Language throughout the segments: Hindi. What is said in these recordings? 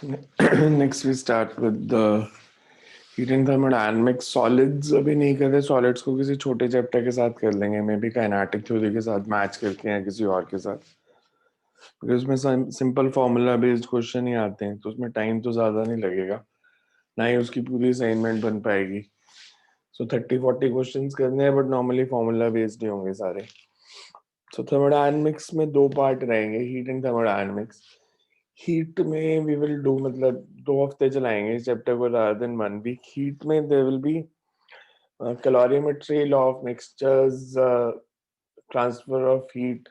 Next we start with the heat and thermodynamics. Solids अभी नहीं कर रहे, सॉलिड्स को किसी छोटे चैप्टर के साथ कर लेंगे, मे बी काइनेटिक थ्योरी के साथ मैच करके या किसी और के साथ, क्योंकि उसमें सिंपल फॉर्मूला बेस्ड क्वेश्चन ही आते हैं, तो उसमें टाइम तो ज़्यादा नहीं लगेगा, ना ही उसकी पूरी असाइनमेंट बन पाएगी। सो 30-40 क्वेश्चन करने हैं, बट नॉर्मली फॉर्मूला बेस्ड ही होंगे सारे। सो थर्मोडायनेमिक्स में दो पार्ट रहेंगे, हीट एंड थर्मोडायनेमिक्स। हीट में वी विल डू, मतलब 2 हफ्ते चलाएंगे इस चैप्टर को रादर देन 1 वीक। हीट में there will be calorimetry, law of mixtures, transfer of heat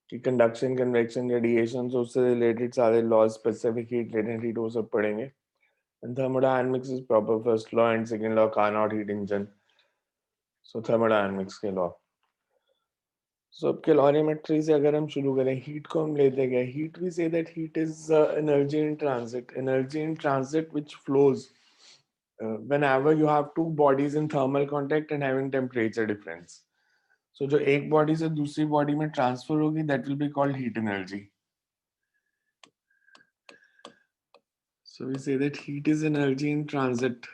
की कंडक्शन, कन्वेक्शन, रेडिएशन, उससे रिलेटेड सारे laws, specific heat, latent heat, वो सब पढ़ेंगे। And thermodynamics is proper first law and second law, Carnot heat engine. So thermodynamics के लॉ। सो अब कैलोरीमेट्री से अगर हम शुरू करें, हीट को हम लेते गए, heat we say that heat is energy in transit, energy in transit which flows whenever you have two bodies in thermal contact and having temperature difference. So जो एक बॉडी से दूसरी बॉडी में ट्रांसफर होगी, that will be called heat energy. So we say that heat is energy in transit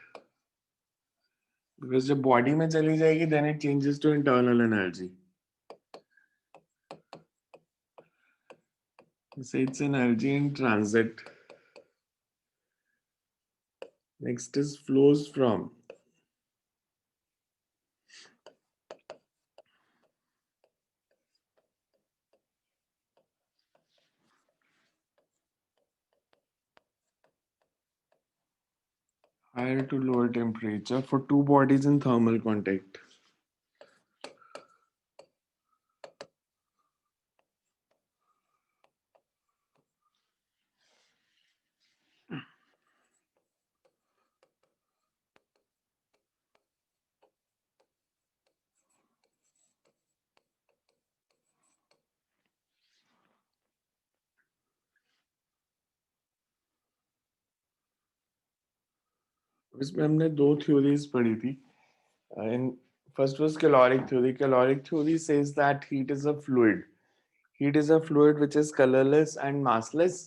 because जब बॉडी में चली जाएगी then it changes to internal energy. We say it's energy in transit. Next is flows from. Higher to lower temperature for two bodies in thermal contact. इसमें हमने दो थ्योरीज पढ़ी थी। In first was caloric theory. Caloric theory says that heat is a fluid. Heat is a fluid which is colorless and massless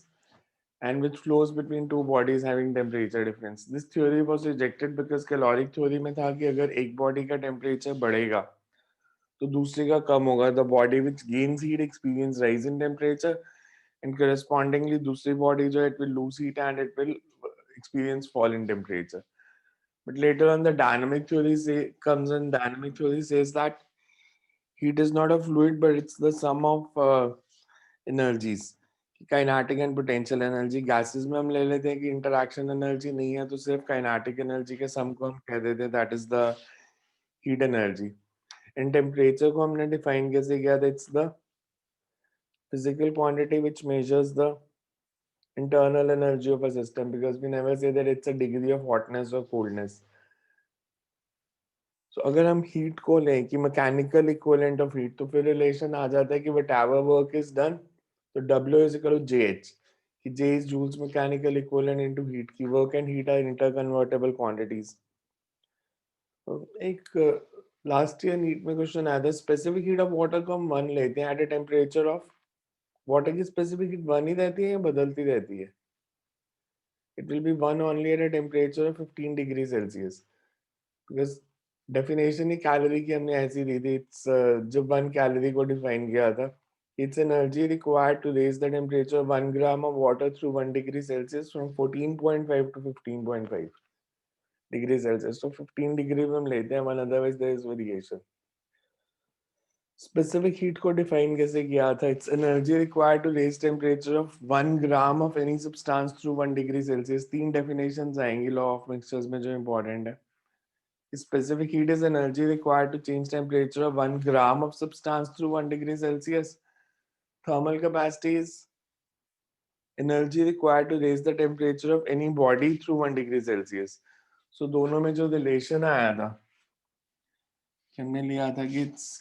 and which flows between two bodies having temperature difference. This theory was rejected because caloric theory में था कि अगर एक body का temperature बढ़ेगा तो दूसरे का कम होगा. The body which gains heat experience rise in temperature and correspondingly दूसरी body जो है it will lose heat and it will experience fall in temperature. But later on, the dynamic theory comes in. Dynamic theory says that heat is not a fluid, but it's the sum of energies. Kinetic and potential energy. Gases में हम ले लेते हैं कि इंटरैक्शन एनर्जी नहीं है, तो सिर्फ काइनेटिक एनर्जी के सम को हम कह देते हैं that is the heat energy. In temperature को हमने डिफाइन कैसे किया था? It's the physical quantity which measures the internal energy of a system, because we never say that it's a degree of hotness or coldness. So अगर हम हीट को लें कि मैकेनिकल इक्विवेलेंट ऑफ हीट, तो फिर रिलेशन आ जाता है कि व्हाटएवर वर्क इज डन, तो W is equal to JH, कि J is joules mechanical equivalent into heat, की work and heat are interconvertible quantities. एक लास्ट ईयर नीट में क्वेश्चन आया था, स्पेसिफिक हीट ऑफ वाटर को हम 1 लेते हैं at a temperature of water की स्पेसिफिक हीट 1 ही रहती है या बदलती रहती है? It will be 1 only at a temperature of 15 degree Celsius, because definition he calorie की हमने ऐसी दी थी. इट्स जब 1 कैलोरी को डिफाइन किया था, it's energy required to raise the temperature 1 gram of water through 1 degree Celsius from 14.5 to 15.5 degree Celsius. तो 15 डिग्री में हम लेते हैं 1, otherwise there is variation. Specific heat को डिफाइन कैसे किया था? It's energy required to raise temperature of 1 gram of any substance through 1 degree Celsius. 3 definitions आएंगी लॉ ऑफ मिक्सचर्स में जो इंपॉर्टेंट है. Specific heat is energy required to change temperature of 1 gram of substance through 1 degree Celsius. Thermal capacity is energy required to raise the temperature of any body through 1 degree Celsius. So दोनों में जो रिलेशन आया था, हमने लिया था कि it's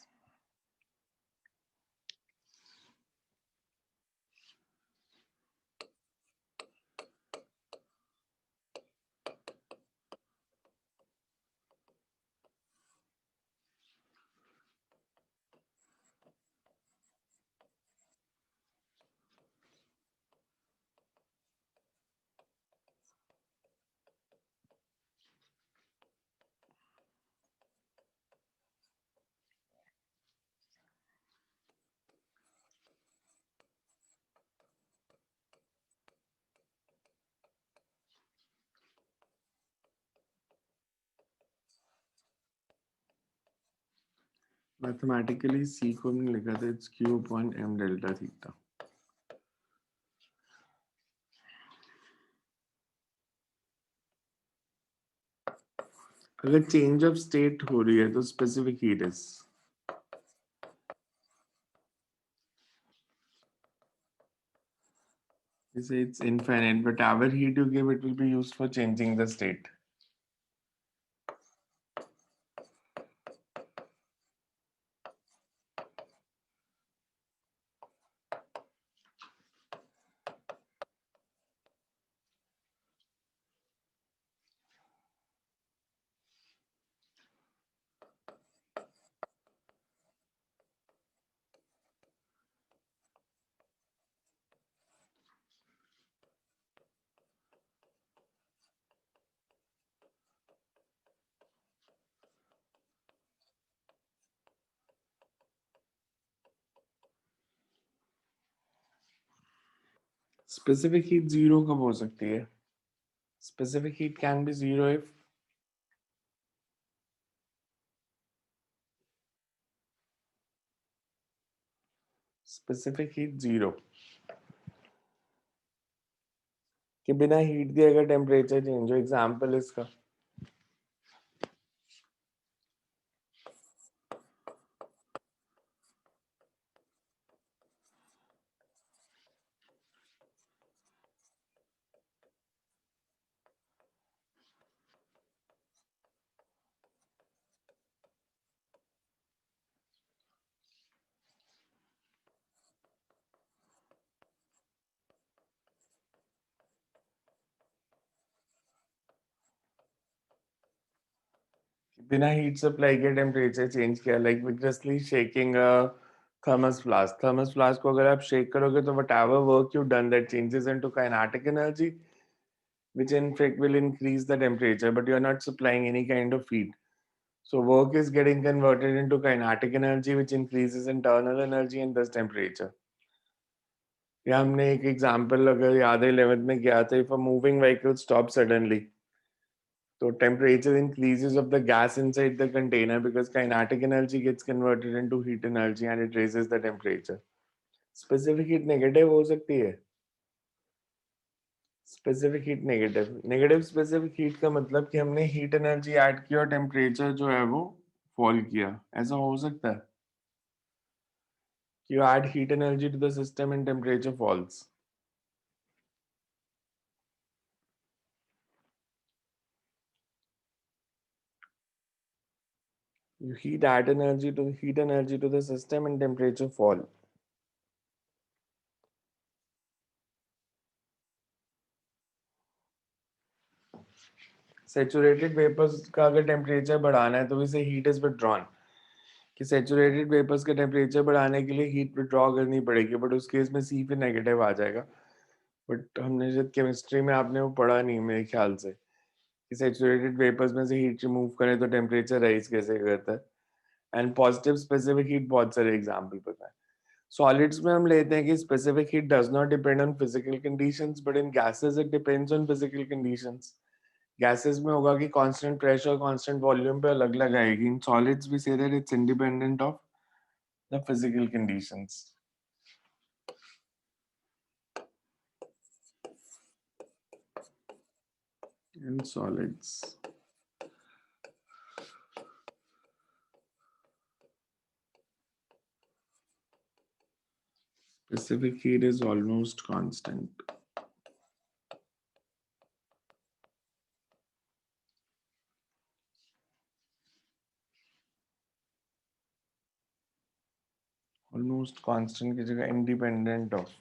मैथमेटिकली सी को हमने लिखा था it's Q upon M delta theta. अगर चेंज ऑफ स्टेट हो रही है तो specific heat is, say it's infinite, but whatever heat you give, it will be used for changing the state. Specific heat zero कब हो सकती है? Specific heat can be zero if specific heat zero कि बिना हीट दिए अगर टेम्परेचर चेंज हो. एग्जाम्पल इसका बिना हीट सप्लाई के टेम्परेचर चेंज किया, लाइक विग्रसली शेकिंग अ थर्मस फ्लास्क. थर्मस फ्लास्क को अगर आप शेक करोगे तो whatever work you've done that changes into kinetic energy, which in fact will increase the temperature, but you're not supplying any kind of heat. So work is getting converted into kinetic energy, which increases internal energy and thus temperature. या हमने एक एग्जांपल अगर याद है 11th में किया था, if a moving vehicle stops suddenly, so temperature increases of the gas inside the container because kinetic energy gets converted into heat energy and it raises the temperature. Specific heat negative हो सकती है. Specific heat negative. Negative specific heat का मतलब कि हमने हीट एनर्जी ऐड की और टेम्परेचर जो है वो फॉल किया. ऐसा हो सकता है कि you add heat energy to the system and temperature falls. You heat energy to the system and temperature fall. Saturated vapors का अगर टेम्परेचर बढ़ाना है तो इसे हीट इज विथड्रॉन. कि सैचुरेटेड वेपर्स का टेम्परेचर बढ़ाने के लिए हीट विथड्रॉ करनी पड़ेगी, बट उस केस में सी पे नेगेटिव आ जाएगा. बट हमने जब केमिस्ट्री में आपने वो पढ़ा नहीं मेरे ख्याल से कि सैचुरेटेड वेपर्स में से हीट रिमूव करें तो टेम्परेचर राइज कैसे करता है. एंड पॉजिटिव स्पेसिफिक हीट बहुत सारे एग्जाम्पल पता है. सॉलिड्स में हम लेते हैं कि specific heat does not depend on physical conditions, but in gases it depends on physical conditions. Gases में होगा कि कांस्टेंट प्रेशर कांस्टेंट वॉल्यूम पे अलग अलग आएगी. In solids we say that it's independent of the physical conditions. In solids, specific heat is almost constant. Almost constant की जगह independent of.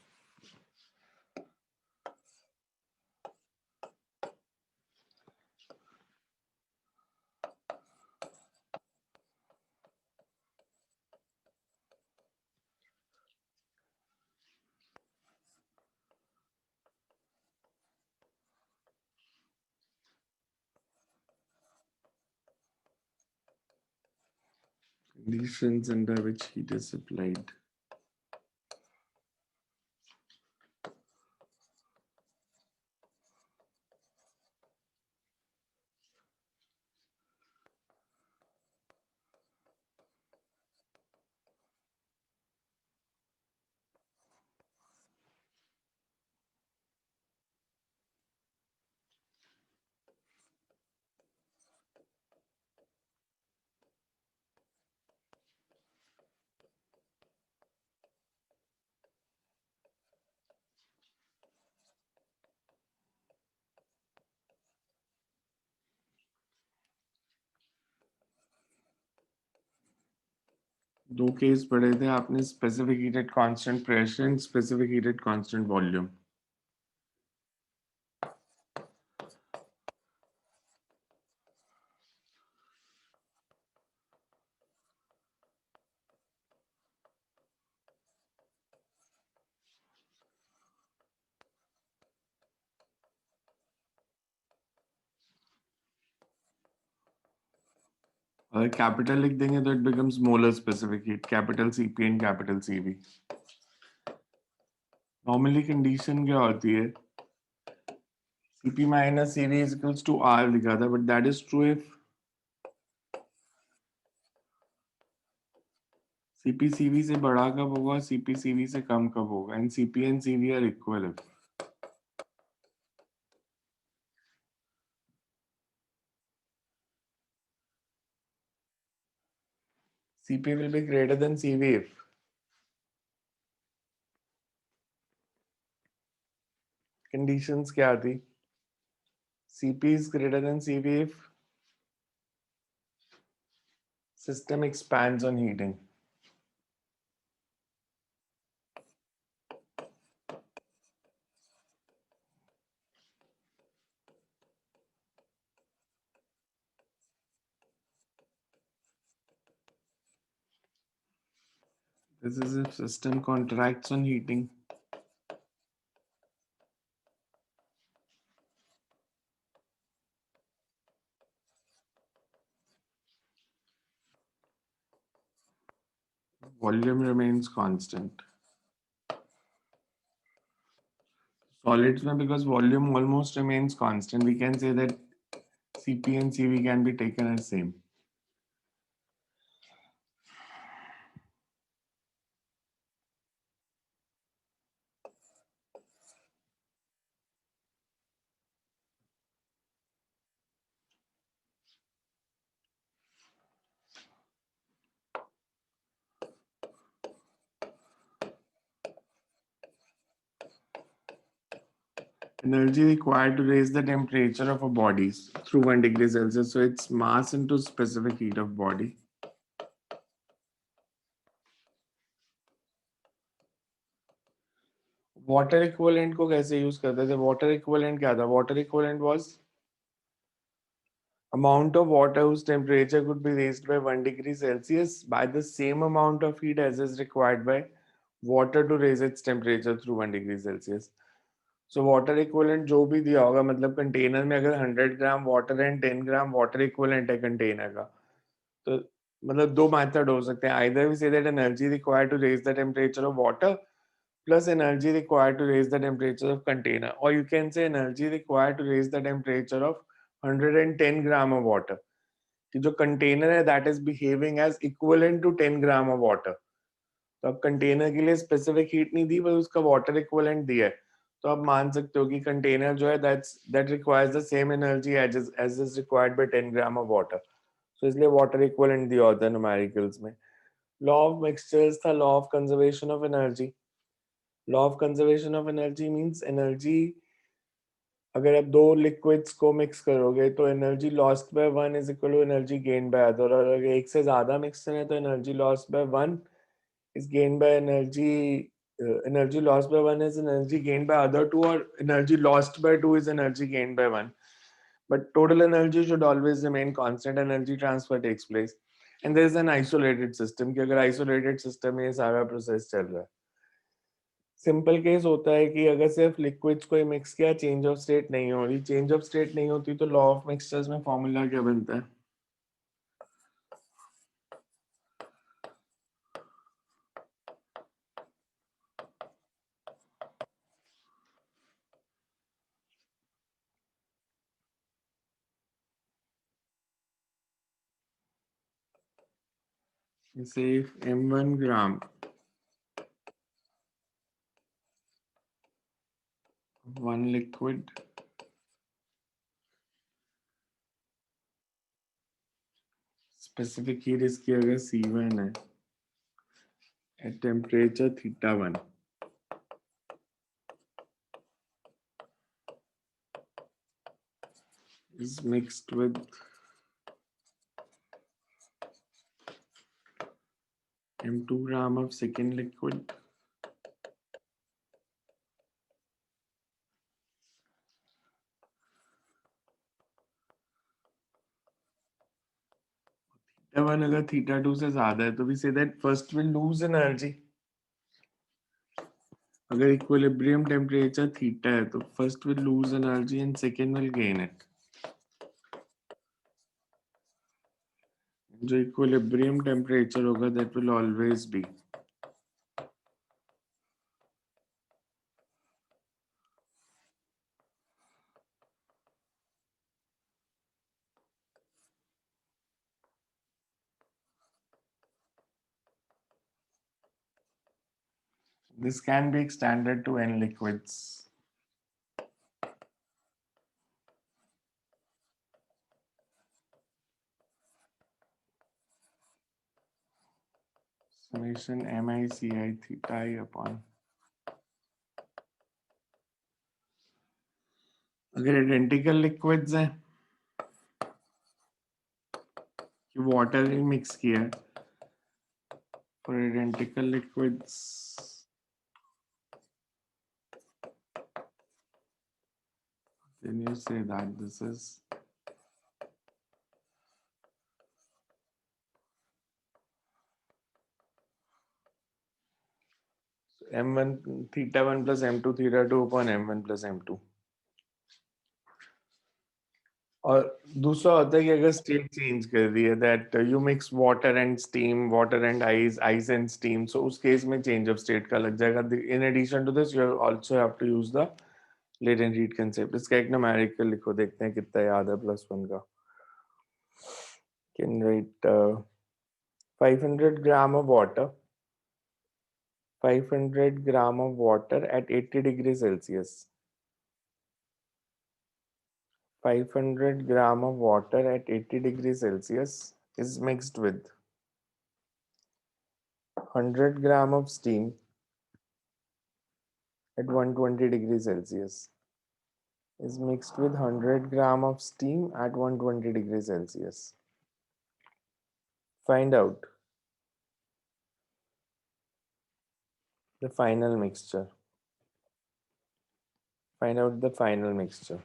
Conditions under which heat is supplied. दो केस पढ़े थे आपने, specific heat at constant pressure and specific heat at constant volume. अगर कैपिटल लिख देंगे तो it becomes molar specific heat, capital CP and capital CV. Normally condition क्या होती है, CP minus CV is equals to R लिखा था, but that is true if CP CV से बड़ा कब होगा, सीपी सीवी से कम कब होगा, and CP and CV are equal. CP will be greater than CV if conditions क्या थी, CP is greater than CV if system expands on heating. This is if system contracts on heating. Volume remains constant. Solids में because volume almost remains constant, we can say that CP and CV can be taken as same. Energy required to raise the temperature of a body through 1 degree Celsius. So it's mass into specific heat of body. Water equivalent को कैसे यूज करते थे, water equivalent क्या था, water equivalent was amount of water whose temperature could be raised by 1 degree Celsius by the same amount of heat as is required by water to raise its temperature through 1 degree Celsius. So water equivalent जो भी दिया होगा, मतलब कंटेनर में अगर 100 gram water and 10 gram water equivalent है कंटेनर का, तो मतलब दो मेथड हो सकते हैं. either we say that energy required to raise the temperature of water plus energy required to raise the temperature of container, or you can say energy required to raise the temperature of 110 gram of water. कि जो कंटेनर है that is behaving as equivalent to 10 gram of water. तो अब कंटेनर के लिए स्पेसिफिक हीट नहीं दी, बस उसका वाटर इक्विवेलेंट दिया है, तो आप मान सकते हो कि कंटेनर जो है that requires the same energy as is required by 10 gram of water. So इसलिए वाटर इक्विवेलेंट दिया होता है न्यूमेरिकल्स में. लॉ ऑफ मिक्सचर्स था law of conservation of energy. Law of conservation of energy means energy, अगर आप दो लिक्विड्स को मिक्स करोगे तो energy lost by one is equal to energy gain by other, और अगर एक से ज्यादा मिक्सचर है तो energy lost by one is gained by energy lost by one is energy gained by other two, or energy lost by two is energy gained by one. But total energy should always remain constant. Energy transfer takes place, and there is an isolated system कि अगर isolated system में ये सारा process चल रहा है. सिंपल केस होता है कि अगर सिर्फ लिक्विड्स को मिक्स किया, चेंज ऑफ स्टेट नहीं हो रही, चेंज ऑफ स्टेट नहीं होती, तो लॉ ऑफ मिक्सचर्स में फॉर्मूला क्या बनता है, जैसे m1 gram one liquid specific heat इसकी अगर C1 है at temperature theta 1 is mixed with m2 gram of second liquid. theta 1 अगर theta 2 से ज्यादा है तो we say that first will lose energy. अगर इक्विलिब्रियम टेम्परेचर थीटा है तो first will lose energy and second will gain it. जो इक्विलिब्रियम टेम्परेचर होगा that will always be this can be extended to n liquids. Summation MICI theta I upon. अगर आइडेंटिकल लिक्विड्स हैं कि वाटर ही मिक्स किया है for identical liquids then you say that this is m1 theta 1 plus m2 theta 2 upon m1 plus m2. और दूसरा होता है कि अगर स्टेट चेंज कर दी है that you mix water and steam water and ice ice and steam so उस केस में चेंज ऑफ स्टेट का लग जाएगा. In addition to this you also have to use the latent heat concept. इसका एक न्यूमेरिकल लिखो देखते हैं कितना याद है +1 का. Can write 500 gram of water 500 gram of water at 80 degrees Celsius. 500 gram of water at 80 degrees Celsius is mixed with 100 gram of steam at 120 degrees Celsius. Is mixed with 100 gram of steam at 120 degrees Celsius. Find out the final mixture. Find out the final mixture.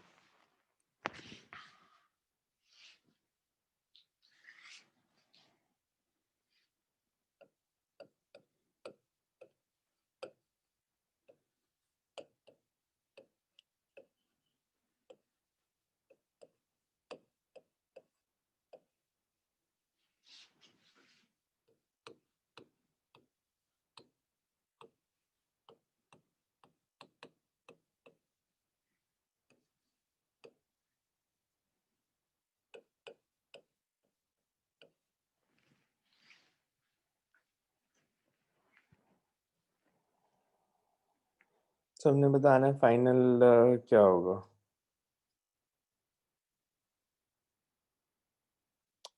सबने बताना है फाइनल क्या होगा.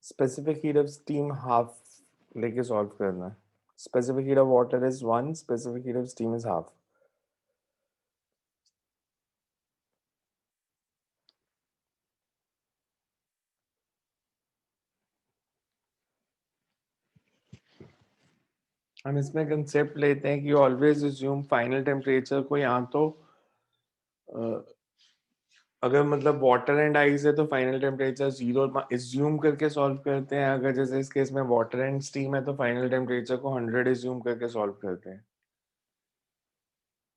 Specific heat of steam half लेके सॉल्व करना है. Specific heat of water is 1, specific heat of steam is half. हम इसमें कंसेप्ट लेते हैं कि ऑलवेज अज्यूम फाइनल टेम्परेचर को यहाँ तो अगर मतलब वाटर एंड आइस है तो फाइनल टेम्परेचर 0 एज्यूम करके सॉल्व करते हैं. अगर जैसे इस केस में वाटर एंड स्टीम है तो फाइनल टेम्परेचर को 100 एज्यूम करके सॉल्व करते हैं.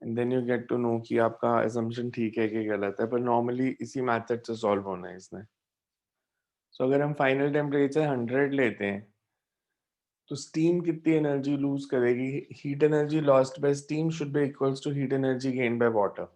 And then you get to know कि आपका असम्पशन ठीक है कि गलत है. पर नॉर्मली इसी मेथड से सॉल्व होना है इसने. सो अगर हम फाइनल टेम्परेचर 100 लेते हैं तो स्टीम कितनी एनर्जी लूज करेगी. Heat energy lost by steam should be equals to heat energy gain by water.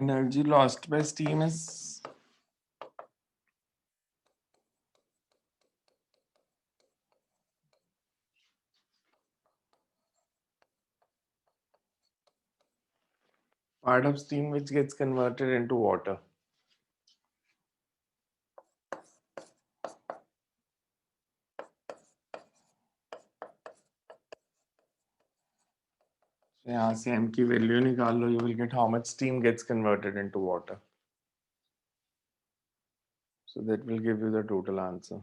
Energy lost by steam is part of steam which gets converted into water. So यहाँ से m की वैल्यू निकाल लो, you will get how much steam gets converted into water. So that will give you the total answer.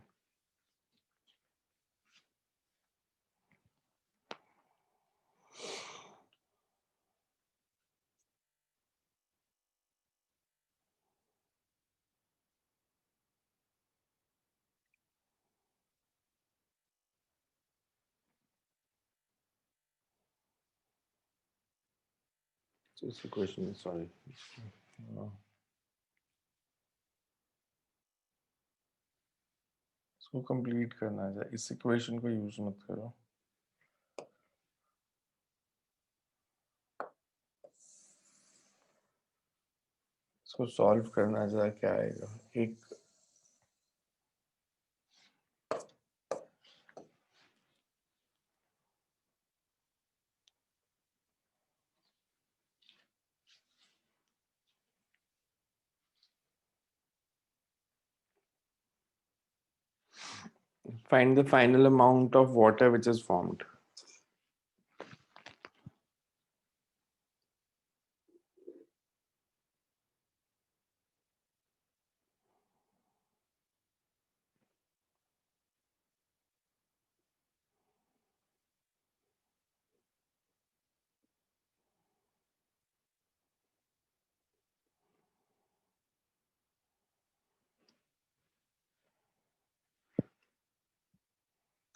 So this equation is sorry. इसको कंप्लीट करना है, इस इक्वेशन को यूज मत करो. इसको सॉल्व करना जरा क्या आएगा. एक find the final amount of water which is formed.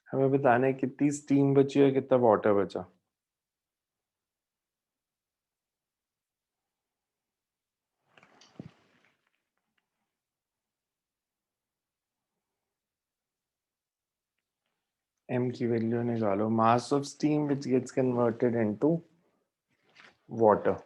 हमें बताना है कितनी स्टीम बची और कितना वाटर बचा. m की वैल्यू निकालो. Mass of steam which gets converted into water.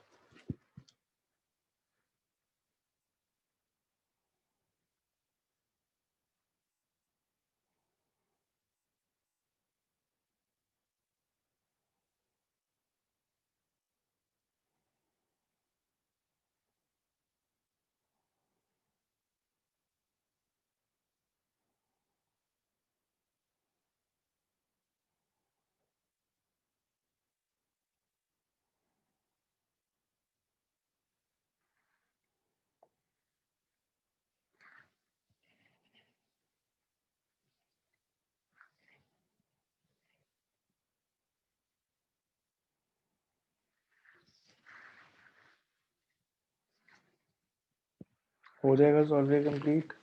हो जाएगा सॉल्व कंप्लीट.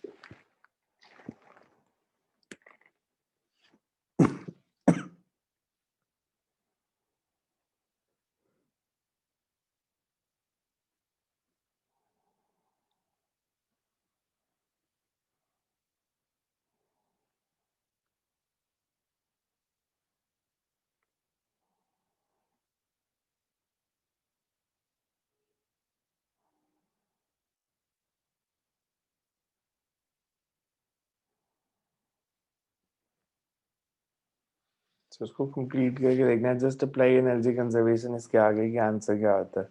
तो उसको कंप्लीट करके देखना. Just apply energy conservation. इसके आगे की आंसर क्या आता है.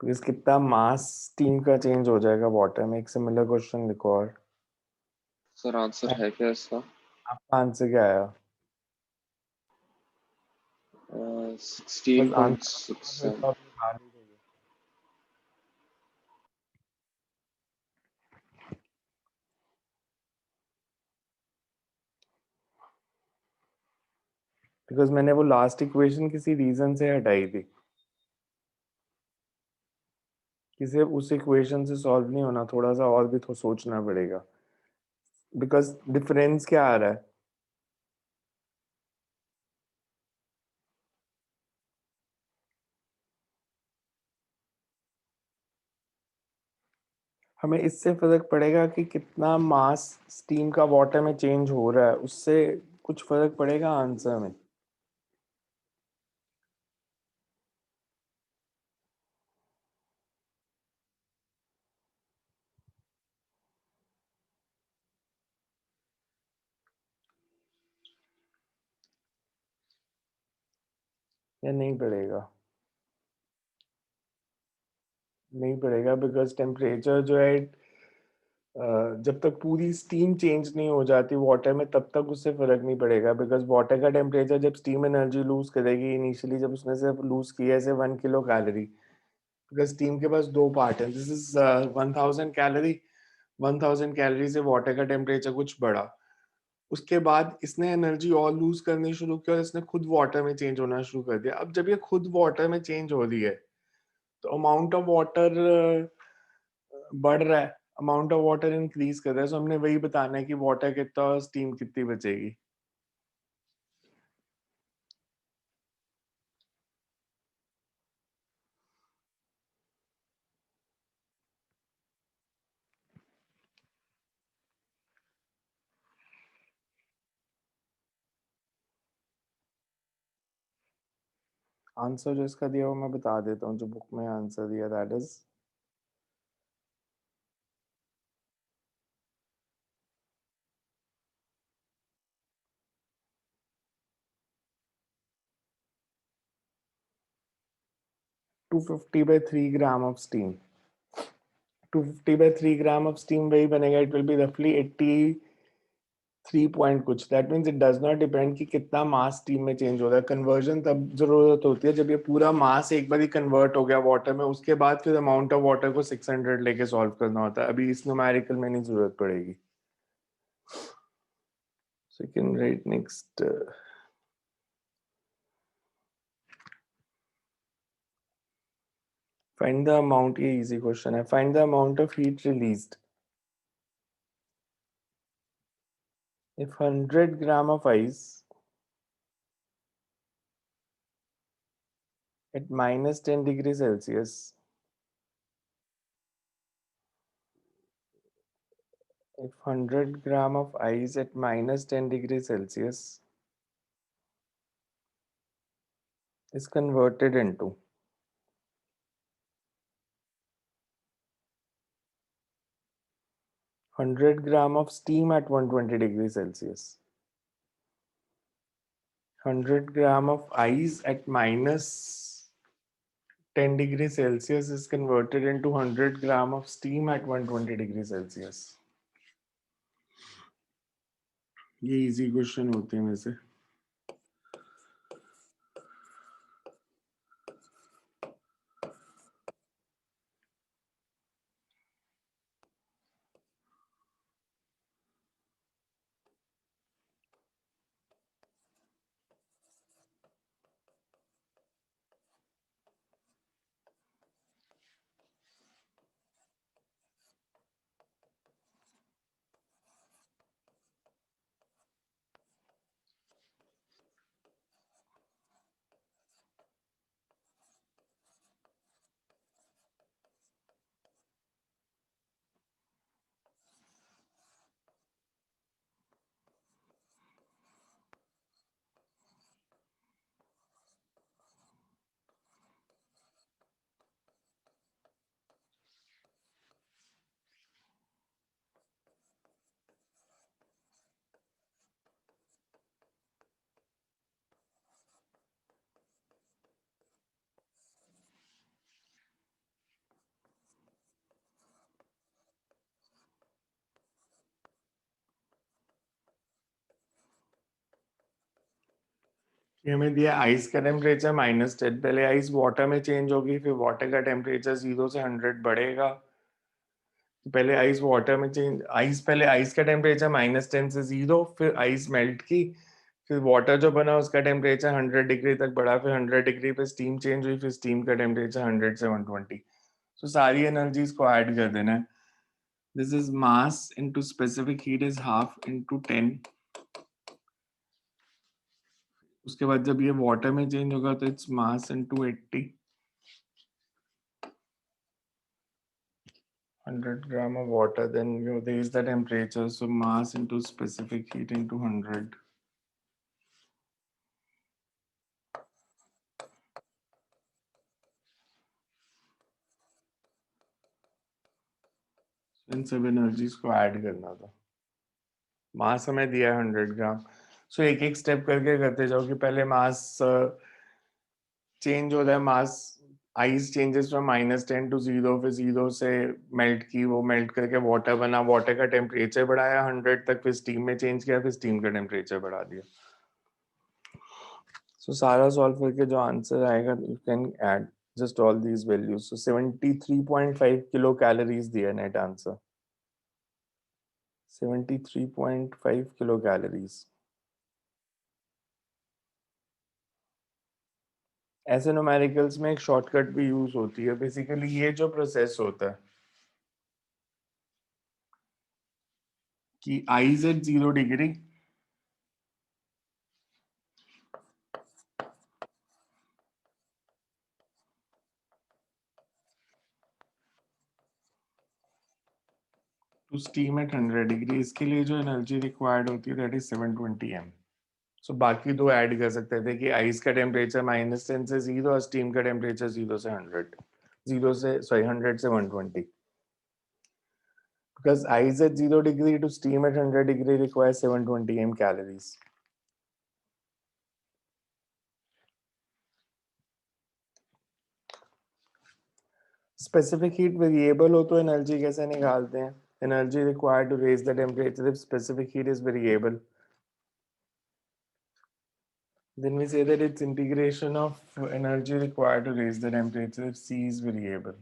बिकॉज कितना मास स्टीम का चेंज हो जाएगा वाटर में. एक सिमिलर क्वेश्चन लिखो. और सर आंसर है क्या इसका? आपका आंसर क्या आया? 16.67. बिकॉज मैंने वो लास्ट इक्वेशन किसी रीजन से हटाई थी. किसी उस इक्वेशन से सॉल्व नहीं होना. थोड़ा सा और भी तो सोचना पड़ेगा. बिकॉज डिफरेंस क्या आ रहा है. हमें इससे फर्क पड़ेगा कि कितना मास स्टीम का वाटर में चेंज हो रहा है. उससे कुछ फर्क पड़ेगा आंसर में. या नहीं पड़ेगा? नहीं पड़ेगा बिकॉज टेम्परेचर जो है जब तक पूरी स्टीम चेंज नहीं हो जाती वाटर में तब तक उससे फर्क नहीं पड़ेगा बिकॉज वाटर का टेम्परेचर जब स्टीम एनर्जी लूज करेगी इनिशियली जब उसने सिर्फ लूज किया है 1 किलो कैलोरी बिकॉज स्टीम के पास दो पार्ट है दिस इज 1000 कैलोरी 1000 कैलोरी से वाटर का टेम्परेचर कुछ बढ़ा उसके बाद इसने एनर्जी और लूज करनी शुरू की और इसने खुद वाटर में चेंज होना शुरू कर दिया अब जब ये खुद वाटर में चेंज हो रही है तो अमाउंट ऑफ वाटर बढ़ रहा है अमाउंट ऑफ वाटर इंक्रीज कर रहा है सो हमने वही बताना है कि वाटर कितना और स्टीम कितनी बचेगी आंसर जो इसका दिया वो मैं बता देता हूँ जो बुक में आंसर दिया that is 250/3 gram of steam 250/3 gram of steam वही बनेगा इट विल बी रफली 83 पॉइंट कुछ that means it does not depend कि कितना मास स्टीम में चेंज हो रहा है कन्वर्जन तब जरूरत होती है जब ये पूरा मास एक बार ही कन्वर्ट हो गया वाटर में उसके बाद फिर अमाउंट ऑफ वाटर को 600 लेके सॉल्व करना होता है अभी इस न्यूमेरिकल में नहीं जरूरत पड़ेगी so you can write next find the amount ये easy question है find the amount of heat released if 100 gram of ice at minus 10 degrees Celsius if 100 gram of ice at minus 10 degrees Celsius is converted into 100 gram of steam at 120 degrees Celsius 100 gram of ice at minus 10 degrees Celsius is converted into 100 gram of steam at 120 degrees Celsius ये इजी क्वेश्चन होते हैं वैसे ये हमें दिया आइस का टेम्परेचर -10 पहले आइस वाटर में चेंज होगी फिर वाटर का टेम्परेचर 0 से 100 बढ़ेगा पहले आइस वाटर में चेंज आइस पहले आइस का टेम्परेचर -10 से 0 फिर आइस मेल्ट की फिर वाटर जो बना उसका टेम्परेचर 100 डिग्री तक बढ़ा फिर 100 डिग्री पे स्टीम चेंज हुई फिर स्टीम का टेम्परेचर 100 से 120 सो सारी एनर्जीज को ऐड कर देना है this is mass into specific heat is half into 10 उसके बाद जब ये वाटर में चेंज होगा तो its mass into 80 100 gram of water then you there is the temperature so mass into specific heat into 100 इन सब एनर्जीज को ऐड करना था मास हमें दिया है 100 ग्राम सो एक एक स्टेप करके करते जाओ कि पहले मास चेंज होता है मास, आइस चेंजेस फ्रॉम -10 to 0, फिर 0 से मेल्ट की, वो मेल्ट करके वाटर बना, वाटर का टेम्परेचर बढ़ाया 100 तक, फिर स्टीम में चेंज किया, फिर स्टीम का टेम्परेचर बढ़ा दिया. सो सारा सॉल्व करके जो आंसर आएगा, you can add just all these values. So 73.5 kilocalories दिया नेट आंसर, 73.5 kilocalories. ऐसे न्यूमेरिकल्स में एक शॉर्टकट भी यूज होती है. बेसिकली ये जो प्रोसेस होता है कि I is at 0 degree, to steam at 100 degree, इसके लिए जो एनर्जी रिक्वायर्ड होती है दैट इज 720 M. सो बाकी दो ऐड कर सकते थे कि आइस का टेम्परेचर -10 से 0 और स्टीम का टेम्परेचर 0 से 100, 0 से सॉरी 100 से 120. Because ice at 0 degree to steam at 100 degree requires 720 M calories. Specific heat variable हो तो एनर्जी कैसे निकालते हैं? Energy required to raise the temperature if specific heat is variable. Then we say that it's integration of energy required to raise the temperature if C is variable.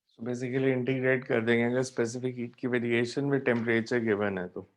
So basically integrate कर देंगे अगर specific heat की variation with temperature given है तो.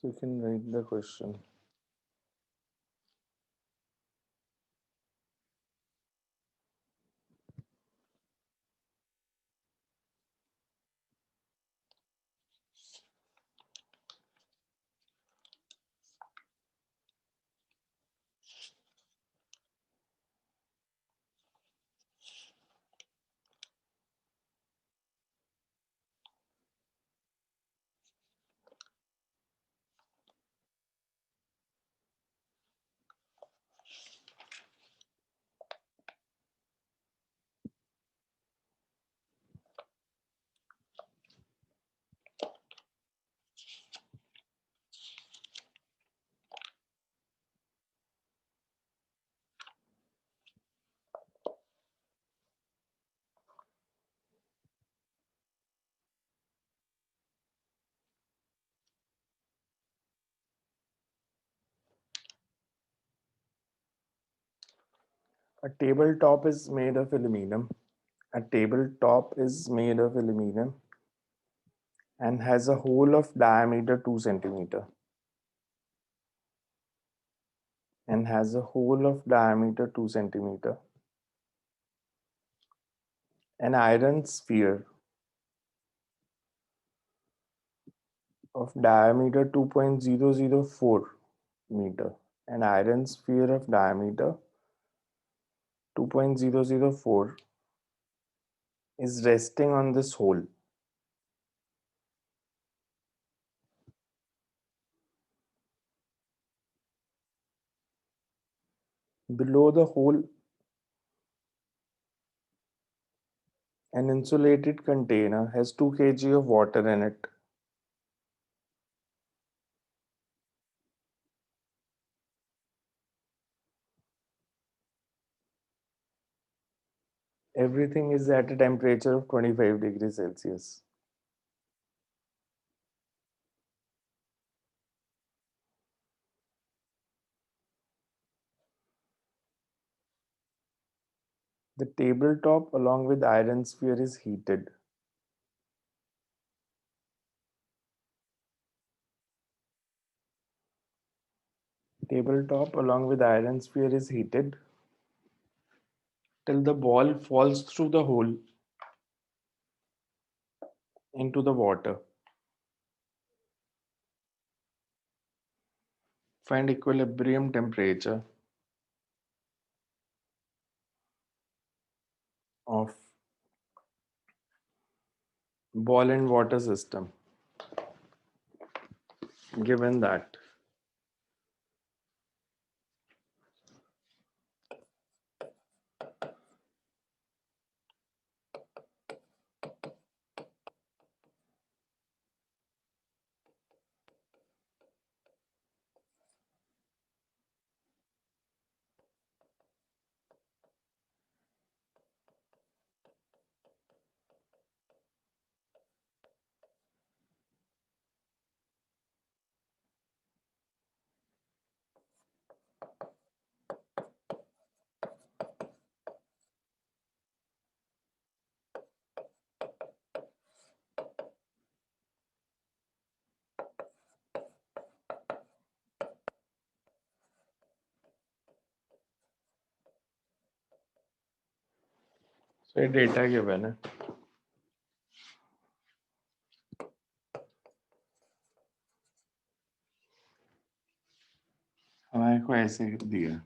So you can write the question. A tabletop is made of aluminum. A tabletop is made of aluminum and has a hole of diameter 2 centimeter. And has a hole of diameter 2 centimeter. An iron sphere of diameter 2.004 meter. An iron sphere of diameter 2.004 is resting on this hole. Below the hole, an insulated container has 2 kg of water in it. Everything is at a temperature of 25 degrees Celsius. The tabletop along with iron sphere is heated. Tabletop along with iron sphere is heated till the ball falls through the hole into the water. Find equilibrium temperature of ball and water system given that so ये data given है हमारे को ऐसे दिया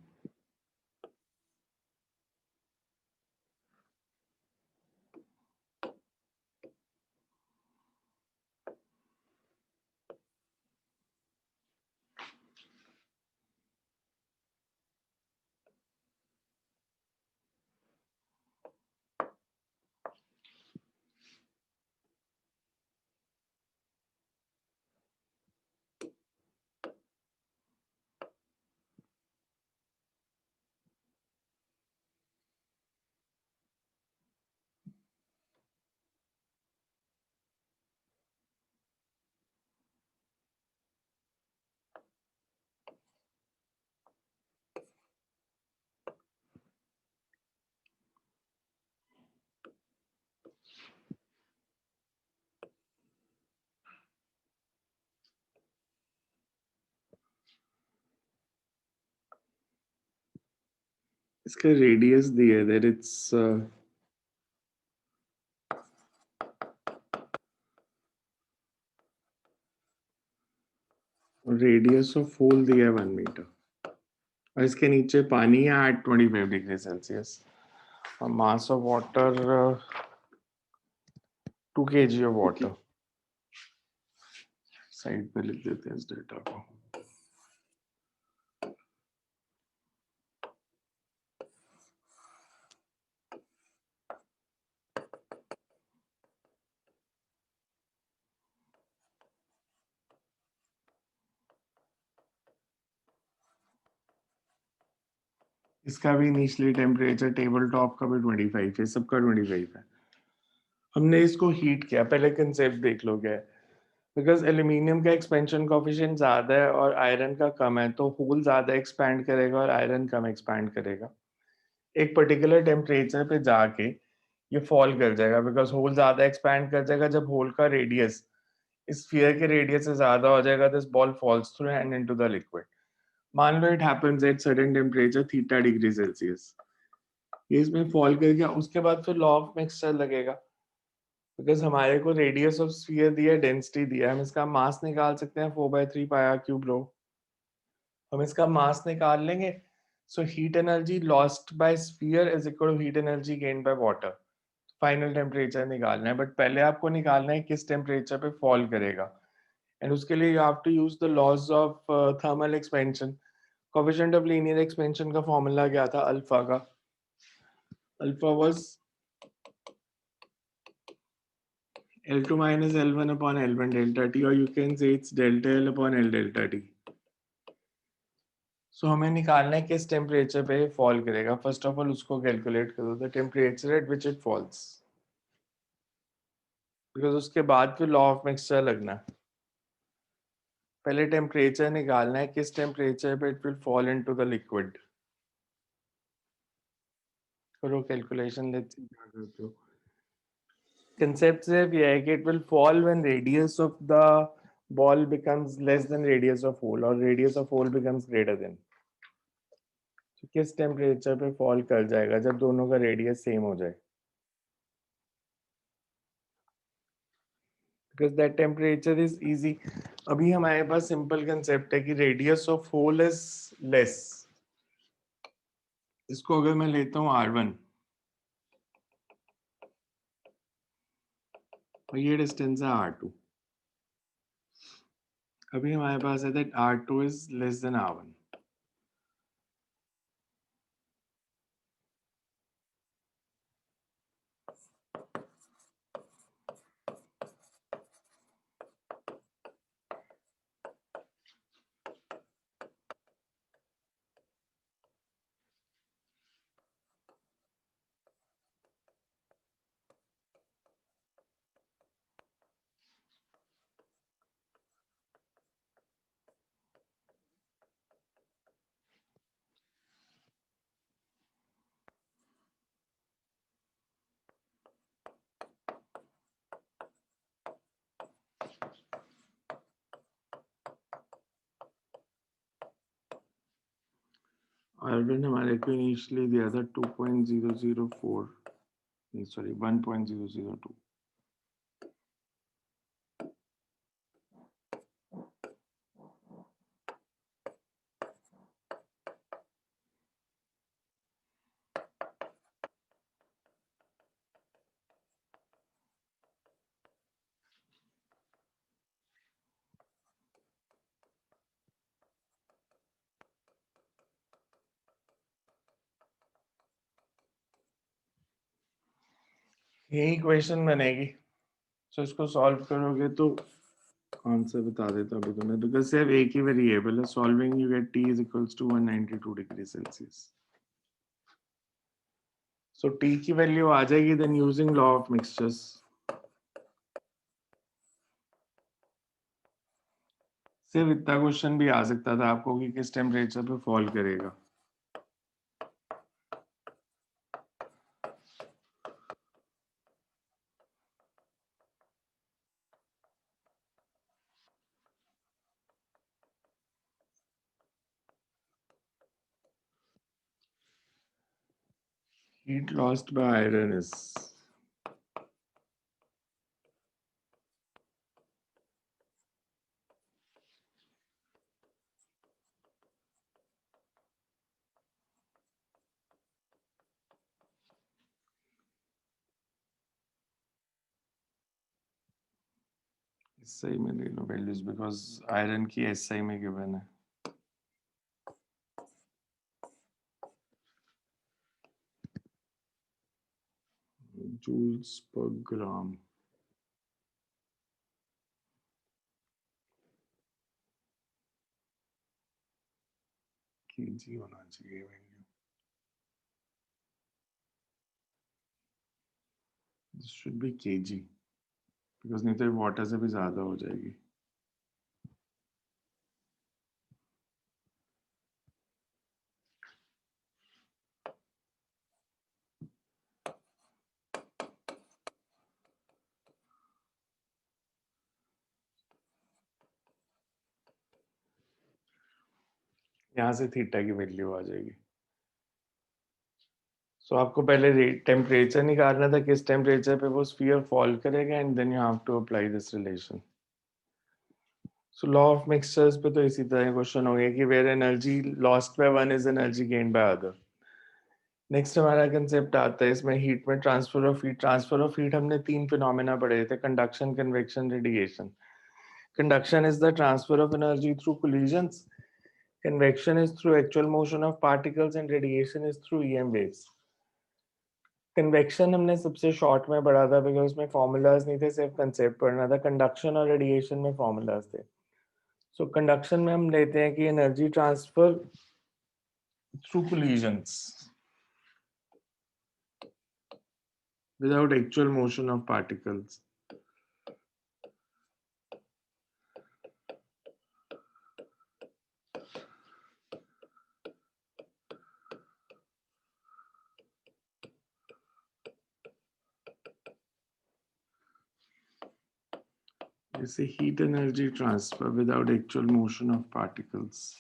इसका रेडियस दिया है that it's radius of whole दिया है 1 मीटर और इसके नीचे पानी है at 25 डिग्री सेल्सियस और mass of water 2 kg of water side पे लिख देते हैं इस डेटा को इसका भी इनिशियली टेम्परेचर टेबल टॉप का भी 25 है सबका 25 है हमने इसको हीट किया पहले कंसेप्ट देख लो क्या है बिकॉज एल्यूमिनियम का एक्सपेंशन कोफिशिएंट ज्यादा है और आयरन का कम है तो होल ज्यादा एक्सपैंड करेगा और आयरन कम एक्सपैंड करेगा एक पर्टिकुलर टेम्परेचर पे जाके ये फॉल कर जाएगा बिकॉज होल ज्यादा एक्सपैंड कर जाएगा. जब होल का रेडियस इस स्फीयर के रेडियस से ज्यादा हो जाएगा, this ball falls through and into the liquid. मान लो it happens at certain temperature theta degree Celsius. ये इसमें फॉल कर गया, उसके बाद फिर लॉ ऑफ मिक्सचर लगेगा बिकॉज हमारे को रेडियस ऑफ स्फीयर दिया, डेंसिटी दिया. हम इसका मास निकाल सकते हैं 4/3 पाई आर क्यूब रो. हम इसका मास निकाल लेंगे. So heat energy lost by sphere is equal to heat energy gained by water. Final temperature निकालना है, बट पहले आपको निकालना है किस टेम्परेचर पे फॉल करेगा. एंड उसके लिए you have to use the laws of thermal expansion. Coefficient of linear expansion का फॉर्मूला क्या था अल्फा का? Alpha was L2 minus L1 upon L1 delta T, or you can say it's delta L upon L delta T. So हमें निकालना है किस टेम्परेचर पे फॉल करेगा. फर्स्ट ऑफ ऑल उसको कैलकुलेट करो, the temperature at which it falls, because उसके बाद फिर लॉ ऑफ मिक्सचर लगना. पहले टेम्परेचर निकालना है किस टेम्परेचर पे it will fall into the liquid. करो कैलकुलेशन, लेट्स सी क्या करते हो. कंसेप्ट सिर्फ ये है कि it will fall when radius of the ball becomes less than radius of hole और radius of hole becomes greater than. तो किस टेम्परेचर पे फॉल कर जाएगा जब दोनों का रेडियस सेम हो जाए. Because that temperature is easy. अभी हमारे पास सिंपल कंसेप्ट है कि radius of hole is less. इसको अगर मैं लेता हूँ R1 और ये डिस्टेंस है R2. अभी हमारे पास है that R2 is less than R1. R1 हमारे को इनिशियली दिया था 2.004, नहीं सॉरी 1.002. यही क्वेश्चन बनेगी. सो इसको सॉल्व करोगे तो आंसर बता देता अभी तुम्हें, बिकॉज सिर्फ एक ही वेरिएबल है. Solving you get T is equals to 192 degree Celsius. So T की वैल्यू आ जाएगी then using law of mixtures. सिर्फ इतना क्वेश्चन भी आ सकता था आपको कि किस टेम्परेचर पे फॉल करेगा. Heat lost by iron is SI में ले लो वैल्यूज बिकॉज आयरन की SI में गिवन है. जूल्स पर ग्राम. केजी होना चाहिए value. This should B KG because नहीं तो वाटर से भी ज्यादा हो जाएगी. यहाँ से थीटा की वैल्यू आ जाएगी। सो आपको पहले टेम्परेचर निकालना था, किस टेम्परेचर पे वो स्फीयर फॉल करेगा, and then you have to apply this relation. So law of mixtures पे तो इसी तरह क्वेश्चन हो गया कि where energy lost by one is energy gained by other. Next हमारा कंसेप्ट आता है इसमें हीट में transfer of heat. Transfer of heat हमने 3 फिनोमेना पढ़े थे, conduction, convection, radiation. Conduction is the transfer of energy through collisions, convection is through actual motion of particles, and radiation is through EM waves. Convection हमने सबसे शॉर्ट में पढ़ा था बिकॉज उसमें फॉर्मूलाज नहीं थे, सिर्फ कंसेप्ट पढ़ना था। कंडक्शन और रेडिएशन में फॉर्मूलाज थे। सो कंडक्शन में हम लेते हैं कि energy transfer through collisions without actual motion of particles. जैसे heat energy transfer without actual motion of particles.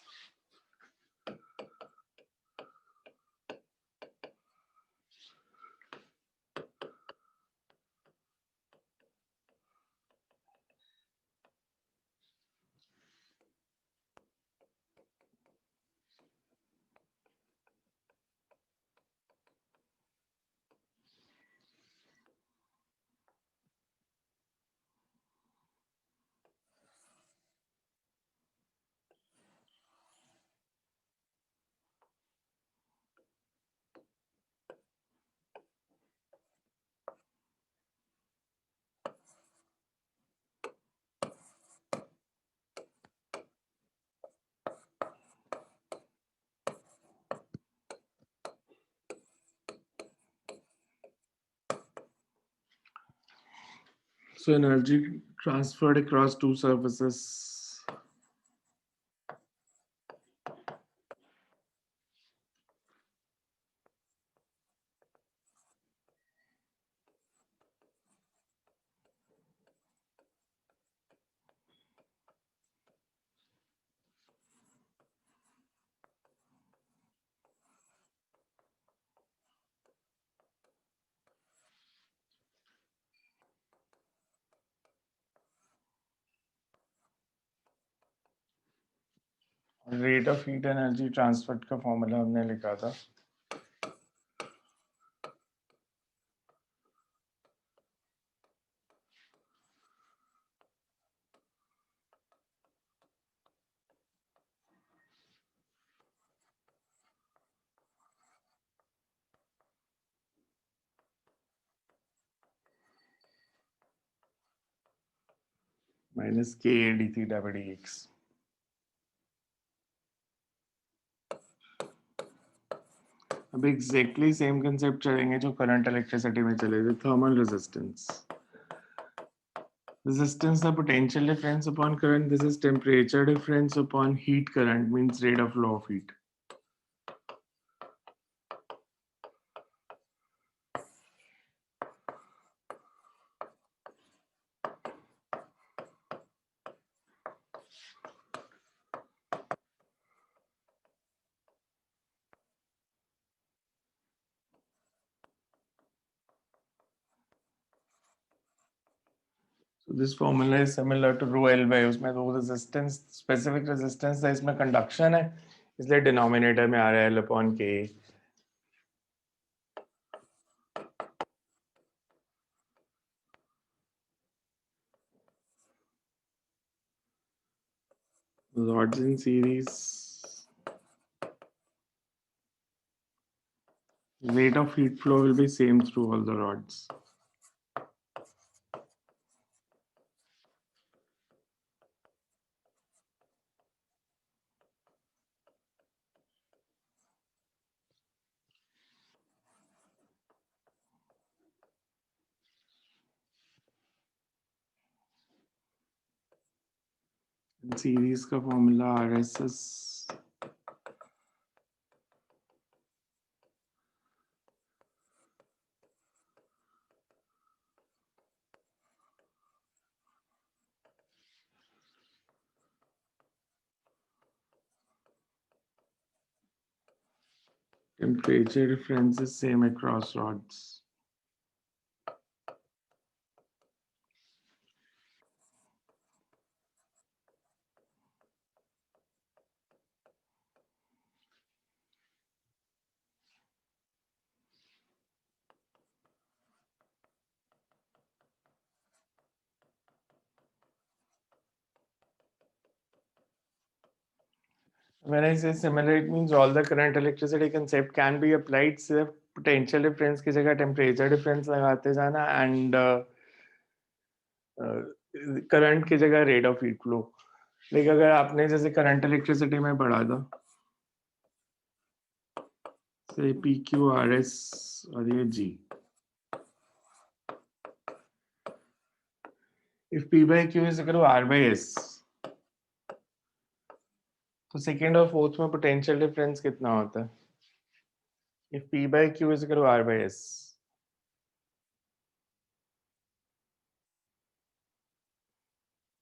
So energy transferred across two surfaces. Rate of heat energy transfer का फॉर्मूला हमने लिखा था, minus K A D theta by D X. अब एग्जैक्टली सेम कंसेप्ट चलेंगे जो करंट इलेक्ट्रिसिटी में चले थे, thermal resistance. Resistance the potential difference upon current. This is temperature difference upon heat current, means rate of flow of heat. So this formula is similar to rho L by उसमें तो resistance specific resistance है, इसमें conduction है, इसलिए denominator में आ रहा है L upon K. Rods in series, rate of heat flow will be same through all the rods. In series का formula RSS Temperature difference is same across rods. When I say similar, it means all the current electricity concept can be applied. सिर्फ potential difference की जगह temperature difference लगाते जाना and current की जगह rate of heat flow. लेकिन अगर आपने जैसे current electricity में पढ़ा था, say PQ RS और ये G. If P by Q is equal to R by S, तो second और fourth में potential difference कितना होता है? If P by Q is equal to R by S.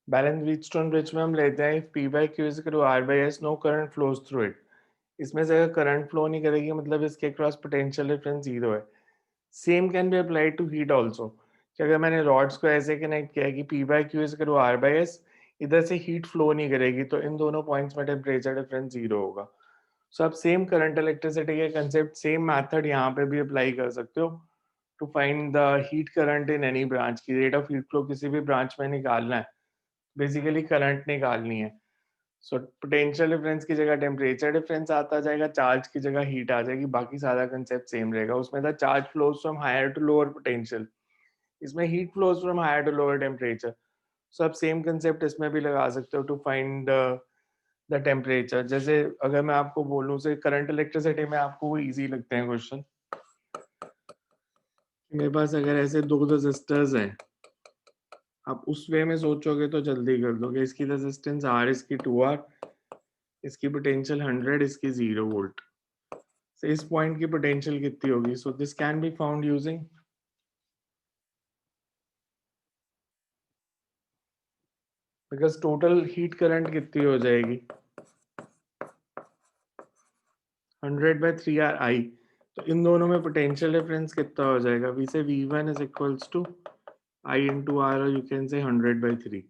Balance Wheatstone bridge में हम लेते हैं P by Q is equal to R by S, no current flows through it. इसमें से अगर करंट फ्लो नहीं करेगी मतलब इसके क्रॉस पोटेंशियल डिफरेंस जीरो है. Same can be applied to heat also. कि अगर मैंने रॉड्स को ऐसे कनेक्ट किया कि P by Q is equal to R by S, इधर से हीट फ्लो नहीं करेगी तो इन दोनों पॉइंट्स में टेम्परेचर डिफरेंस जीरो होगा. सो आप सेम करंट इलेक्ट्रिसिटी के कंसेप्ट, सेम मेथड यहाँ पे भी अप्लाई कर सकते हो to find the heat current in any branch. की रेट ऑफ हीट फ्लो किसी भी ब्रांच में निकालना है, बेसिकली करंट निकालनी है. सो पोटेंशियल डिफरेंस की जगह टेम्परेचर डिफरेंस आता जाएगा, चार्ज की जगह हीट आ जाएगी, बाकी सारा कंसेप्ट सेम रहेगा. उसमें था charge flows from higher to lower potential, इसमें heat flows from higher to lower temperature. So आप सेम कंसेप्ट इसमें भी लगा सकते हो टू फाइंड द टेम्परेचर. जैसे अगर मैं आपको बोलूं से करंट इलेक्ट्रिसिटी में आपको वो इजी लगते हैं क्वेश्चन. मेरे पास अगर ऐसे दो रेजिस्टर्स हैं, आप उस वे में सोचोगे तो जल्दी कर दोगे. इसकी रेजिस्टेंस R, इसकी 2R, इसकी पोटेंशियल 100, इसकी 0 वोल्ट. So इस पॉइंट की पोटेंशियल कितनी होगी? So this can be found using because total heat current कितनी हो जाएगी 100/3RI. तो इन दोनों में पोटेंशियल डिफरेंस कितना हो जाएगा? We say V1 is equals to I into R, और यू कैन से 100/3.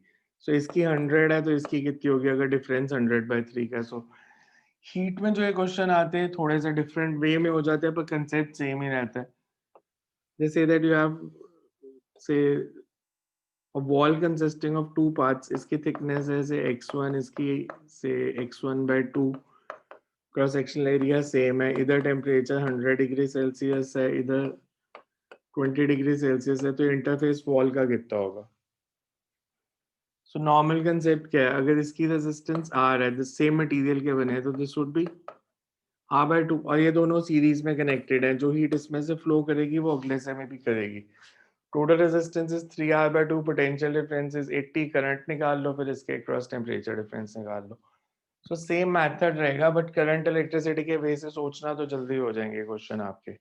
सो इसकी 100 है तो इसकी कितनी होगी अगर डिफरेंस 100/3 का? सो हीट में जो ये क्वेश्चन आते हैं थोड़े से डिफरेंट वे में हो जाते हैं पर कंसेप्ट सेम ही रहता है. जैसे दैट यू हैव से a wall consisting of two parts, इसकी thickness है से x1, इसकी से x1/2, cross sectional area same है, इधर टेम्परेचर 100 डिग्री सेल्सियस है, इधर 20 डिग्री सेल्सियस है, तो इंटरफेस वॉल का कितना होगा? सो नॉर्मल कंसेप्ट क्या है? अगर इसकी रेजिस्टेंस R है, सेम मटेरियल के बने हैं, तो दिस वुड बी R/2, और ये दोनों सीरीज में कनेक्टेड हैं. जो हीट इसमें से फ्लो करेगी वो अगले से में भी करेगी. Total resistance is 3R/2, potential difference is 80. Current निकाल लो, फिर इसके क्रॉस टेम्परेचर डिफरेंस निकाल लो. सो सेम मेथड रहेगा बट करंट इलेक्ट्रिसिटी के वे से सोचना तो जल्दी हो जाएंगे क्वेश्चन आपके.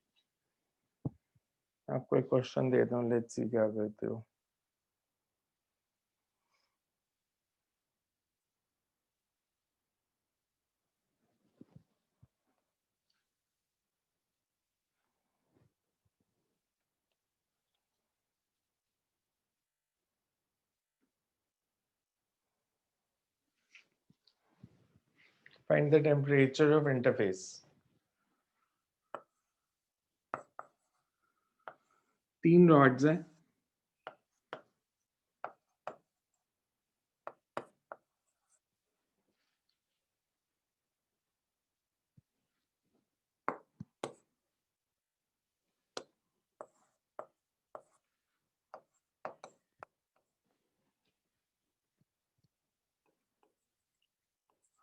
आपको एक क्वेश्चन देता हूँ, लेट्स सी क्या करते हो. Find the temperature of interface. तीन रॉड्स हैं,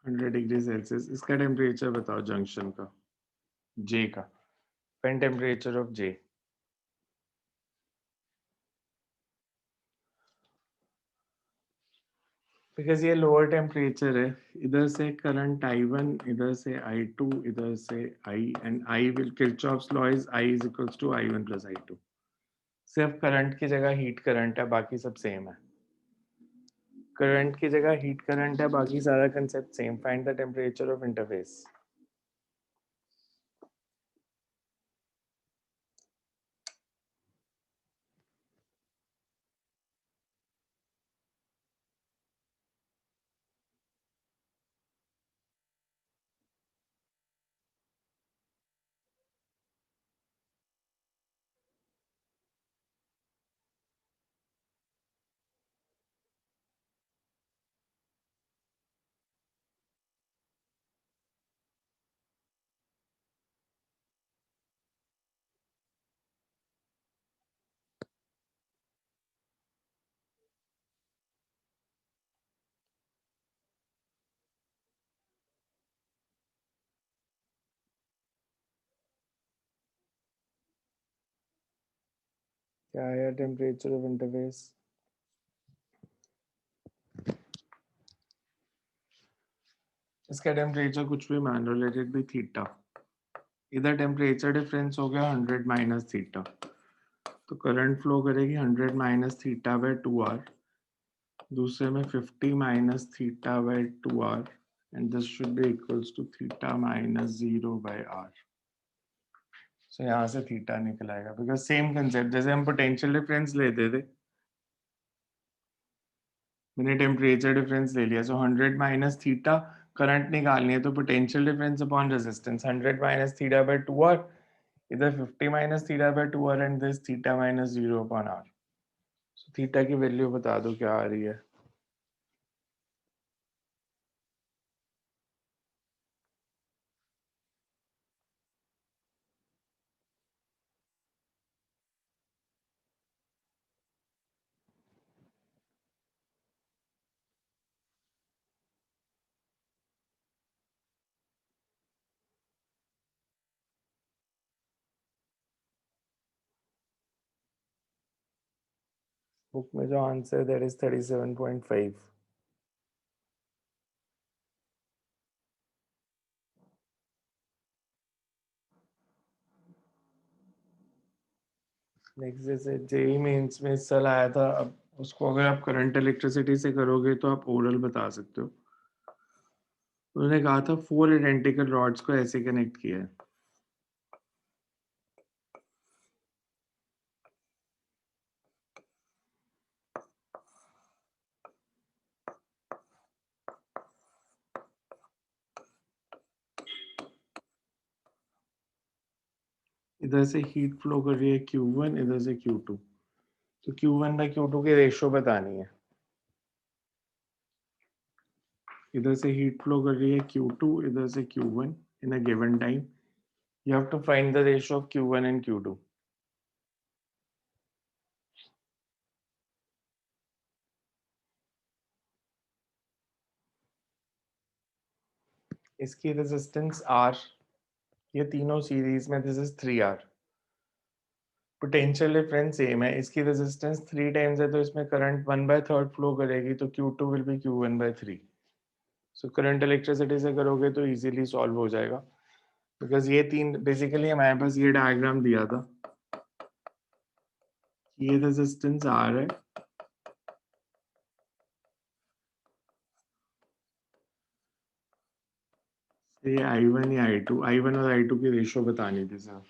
हंड्रेड डिग्री सेल्सियस. इसका टेम्परेचर बताओ जंक्शन का, J का. Find temperature of J. Because ये लोअर टेम्परेचर है, इधर से करंट I1, इधर से I2, इधर से I, and I will Kirchhoff's law is I is equals to I1 plus I2. सिर्फ करंट की जगह हीट करंट है, बाकी सब सेम है. करंट की जगह हीट करंट है, बाकी सारा concept same. Find the temperature of interface. क्या है टेम्परेचर ऑफ इंटरफेस? इसका टेम्परेचर कुछ भी मान लो, लेट इट बी थीटा। इधर टेम्परेचर डिफरेंस हो गया 100 माइनस थीटा, तो करंट फ्लो करेगी 100 माइनस थीटा बाय 2r, दूसरे में 50 minus theta by 2r, and this should be equals to theta minus 0 by r। So यहाँ से थीटा निकल आएगा, बिकॉज सेम कंसेप्ट, जैसे हम पोटेंशियल डिफरेंस लेते थे, मैंने टेम्परेचर डिफरेंस ले लिया, सो 100 माइनस थीटा करंट निकालनी है, तो potential difference upon resistance 100 minus theta by 2r, इधर 50 minus theta by 2r, and this theta minus 0 upon r। So theta की वैल्यू बता दो क्या आ रही है। बुक में जो आंसर दैट इज 37.5। नेक्स्ट, जैसे जेई मेंस में इस साल आया था, अब उसको अगर आप करंट इलेक्ट्रिसिटी से करोगे तो आप ओरल बता सकते हो। उन्होंने कहा था 4 आइडेंटिकल रॉड्स को ऐसे कनेक्ट किया है। इधर से हीट फ्लो कर रही है Q1, इधर से Q2, तो Q1 बाय Q2 की रेशियो बतानी है। इधर से हीट फ्लो कर रही है Q2, इधर से Q1 in a given time, you have to find the ratio of Q1 and Q2। इसकी रेजिस्टेंस R, ये तीनों सीरीज में, this is 3R। Potential difference same है, इसकी रेजिस्टेंस 3 टाइम्स है, तो इसमें करंट 1/3 फ्लो करेगी, तो Q2 will be Q1/3। So current electricity से करोगे तो इजीली सॉल्व हो जाएगा, बिकॉज ये तीन बेसिकली हमारे पास ये डायग्राम दिया था, ये रेजिस्टेंस R है, ये I1 या I2, I1 और I2 की रेशियो बतानी थी सर।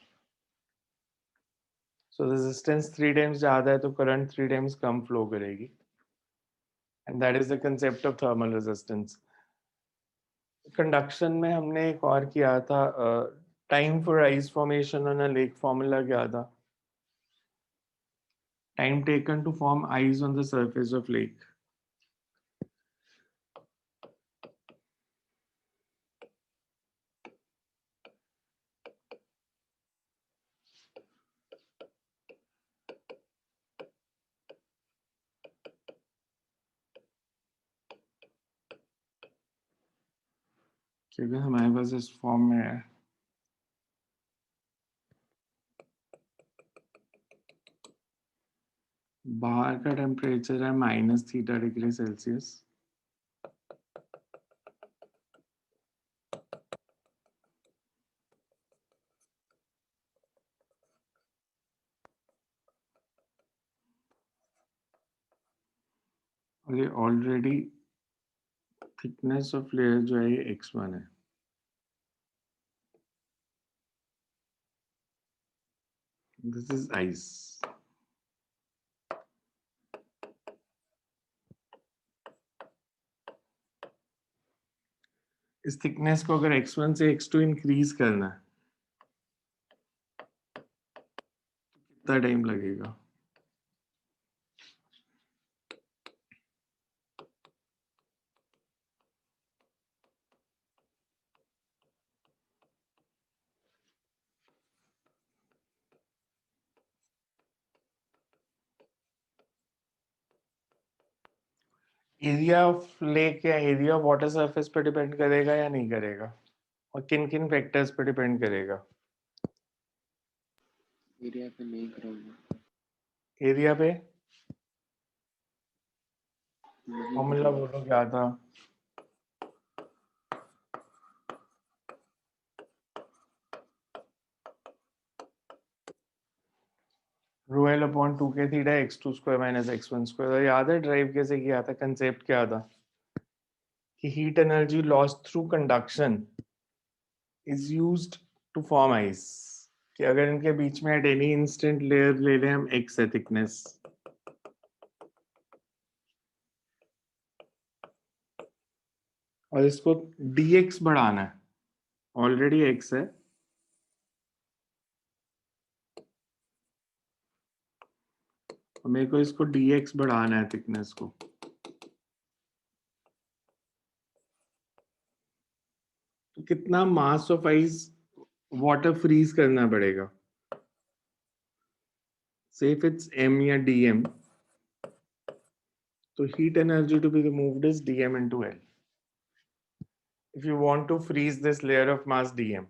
सो रेजिस्टेंस 3 टाइम्स ज्यादा है तो करंट 3 टाइम्स कम फ्लो करेगी, and that is the concept of thermal resistance. Conduction में हमने एक और किया था, time for ice formation on a lake, formula क्या था? Time taken to form ice on the surface of lake. क्योंकि हमारे पास इस फॉर्म में है, बाहर का टेम्परेचर है -θ°C, और ये ऑलरेडी थिकनेस ऑफ लेयर जो है ये x1 है। This is ice. इस थिकनेस को अगर x1 से x2 इंक्रीज करना है, कितना टाइम लगेगा? एरिया ऑफ लेक या एरिया ऑफ वाटर सरफेस पे डिपेंड करेगा या नहीं करेगा, और किन किन फैक्टर्स पे डिपेंड करेगा? एरिया पे नहीं करूँगा। एरिया पे नहीं फॉर्मूला पता। बोलो क्या था? Rho L upon 2k theta x2 square minus x1 square. याद है ड्राइव कैसे किया था? कंसेप्ट क्या था कि heat energy lost through conduction is used to form ice. कि अगर इनके बीच में एट एनी इंस्टेंट लेयर ले लें हम x है थिकनेस, और इसको dx बढ़ाना है, ऑलरेडी x है, और मेरे को इसको dx बढ़ाना है थिकनेस को, तो कितना mass of ice water freeze करना पड़ेगा? से इफ इट्स m या dm, तो heat energy to be removed is dm into L. If you want to freeze this layer of mass dm,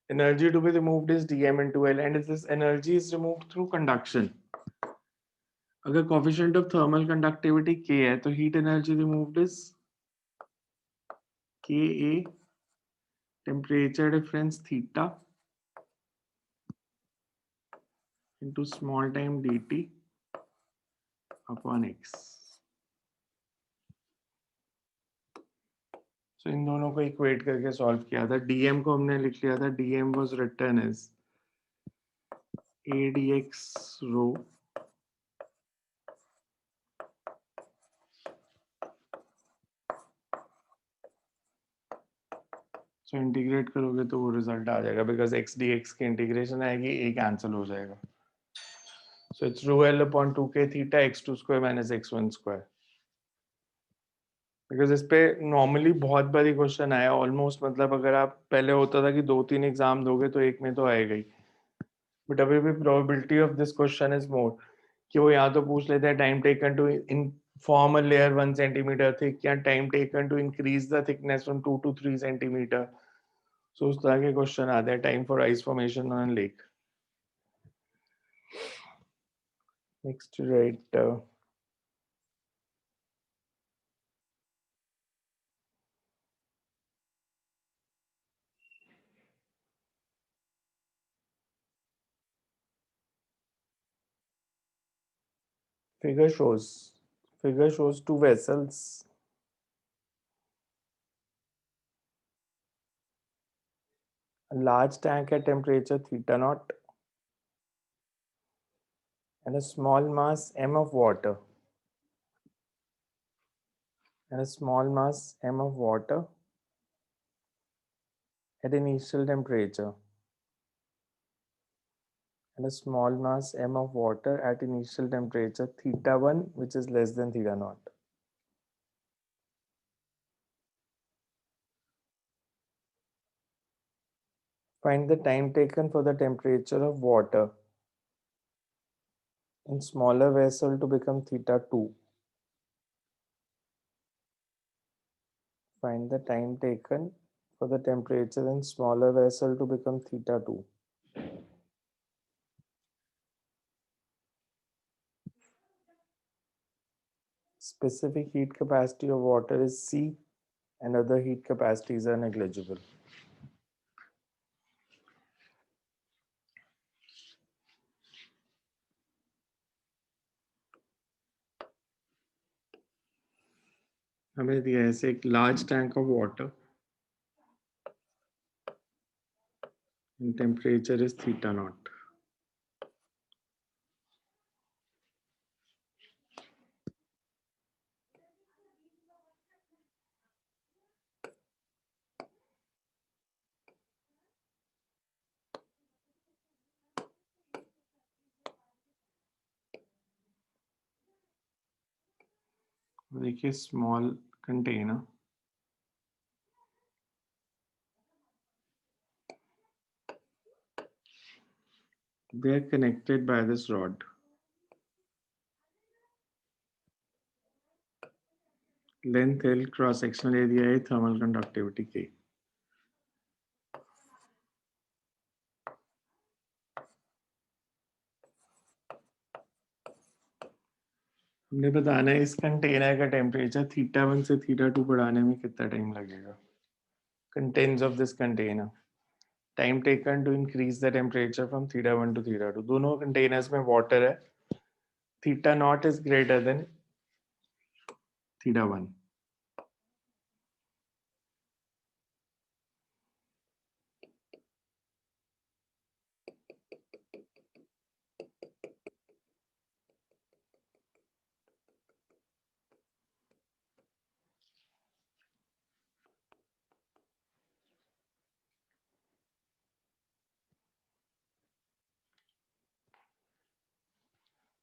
energy to be removed is dm into L, and this energy is removed through conduction. अगर coefficient of thermal conductivity k है, तो heat energy removed is ka temperature difference theta into small time dt upon x. So इन दोनों को इक्वेट करके सॉल्व किया था। dm को हमने लिख लिया था, dm was written as a dx rho so integrate करोगे तो वो रिजल्ट आ जाएगा, बिकॉज x dx की इंटीग्रेशन आएगी, a कैंसिल हो जाएगा। So it's rho L upon 2k theta x2 square minus x1 square. Because इस पे नॉर्मली बहुत बारी क्वेश्चन आया ऑलमोस्ट, मतलब अगर आप पहले होता था कि 2-3 एग्जाम दोगे तो एक में तो आएगा ही, बट अभी भी probability of this question is more कि वो यहाँ तो पूछ लेते हैं time taken to in form a layer 1 centimeter thick या time taken to increase the thickness from 2 to 3 centimeter. So उस तरह के क्वेश्चन आते हैं, time for ice formation on lake. Next, right, figure shows two vessels, a large tank at temperature theta naught and a small mass m of water, at initial temperature, and a small mass m of water at initial temperature theta 1, which is less than theta naught. Find the time taken for the temperature of water in smaller vessel to become theta 2. Find the time taken for the temperature in smaller vessel to become theta 2. Specific heat capacity of water is C, and other heat capacities are negligible. हमें दिया है ऐसे एक large tank of water and temperature is theta naught. देखिए small container, they are connected by this rod. Length L, cross sectional area A, thermal conductivity K. हमने बताना है इस कंटेनर का टेम्परेचर θ1 से θ2 बढ़ाने में कितना टाइम लगेगा. Contents of this container. Time taken to increase the temperature from θ1 to θ2. दोनों कंटेनर्स में वाटर है. θ0 is greater than θ1.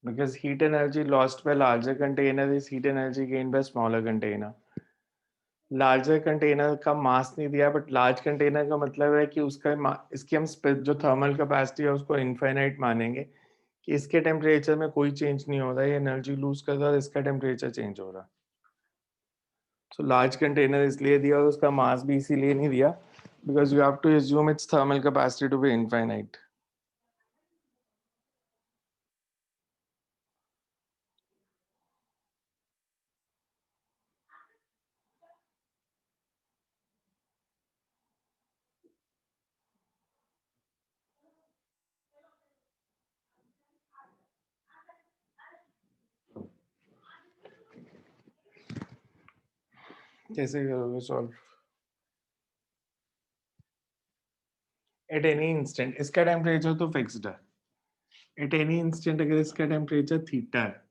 Because heat energy lost by larger container is heat energy gained by smaller container. Larger container का मास नहीं दिया, बट लार्ज कंटेनर का मतलब है कि उसका इसकी हम जो थर्मल कैपेसिटी है उसको इनफाइनाइट मानेंगे कि इसके टेम्परेचर में कोई चेंज नहीं हो रहा है, ये एनर्जी लूज कर रहा है, इसका टेम्परेचर चेंज हो रहा है. सो लार्ज कंटेनर इसलिए दिया और उसका मास भी इसीलिए नहीं दिया because you have to assume it's thermal capacity to be infinite. कैसे करोगे सॉल्व? एट एनी इंस्टेंट इसका टेम्परेचर तो फिक्स्ड है. एट एनी इंस्टेंट अगर इसका टेम्परेचर थीटा है,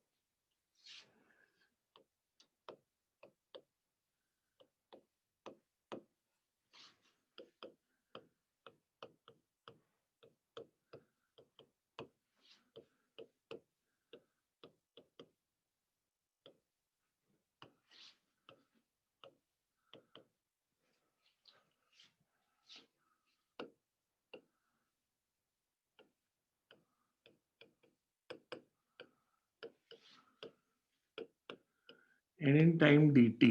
and in time dt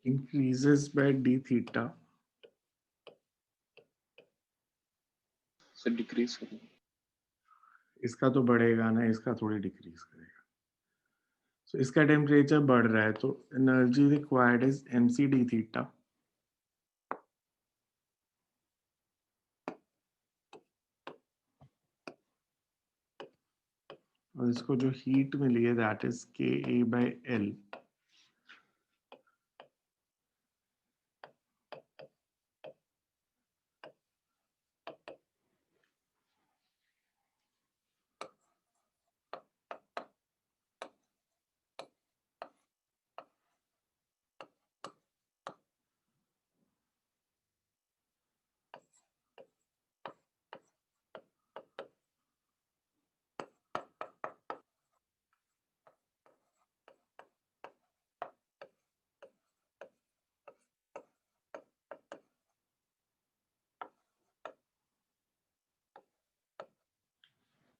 increases by d theta, सर डिक्रीज करें. इसका तो बढ़ेगा ना, इसका थोड़ी डिक्रीज करेगा. सो इसका टेम्परेचर बढ़ रहा है तो energy required is mc d theta. और इसको जो हीट मिली है that is ka by l.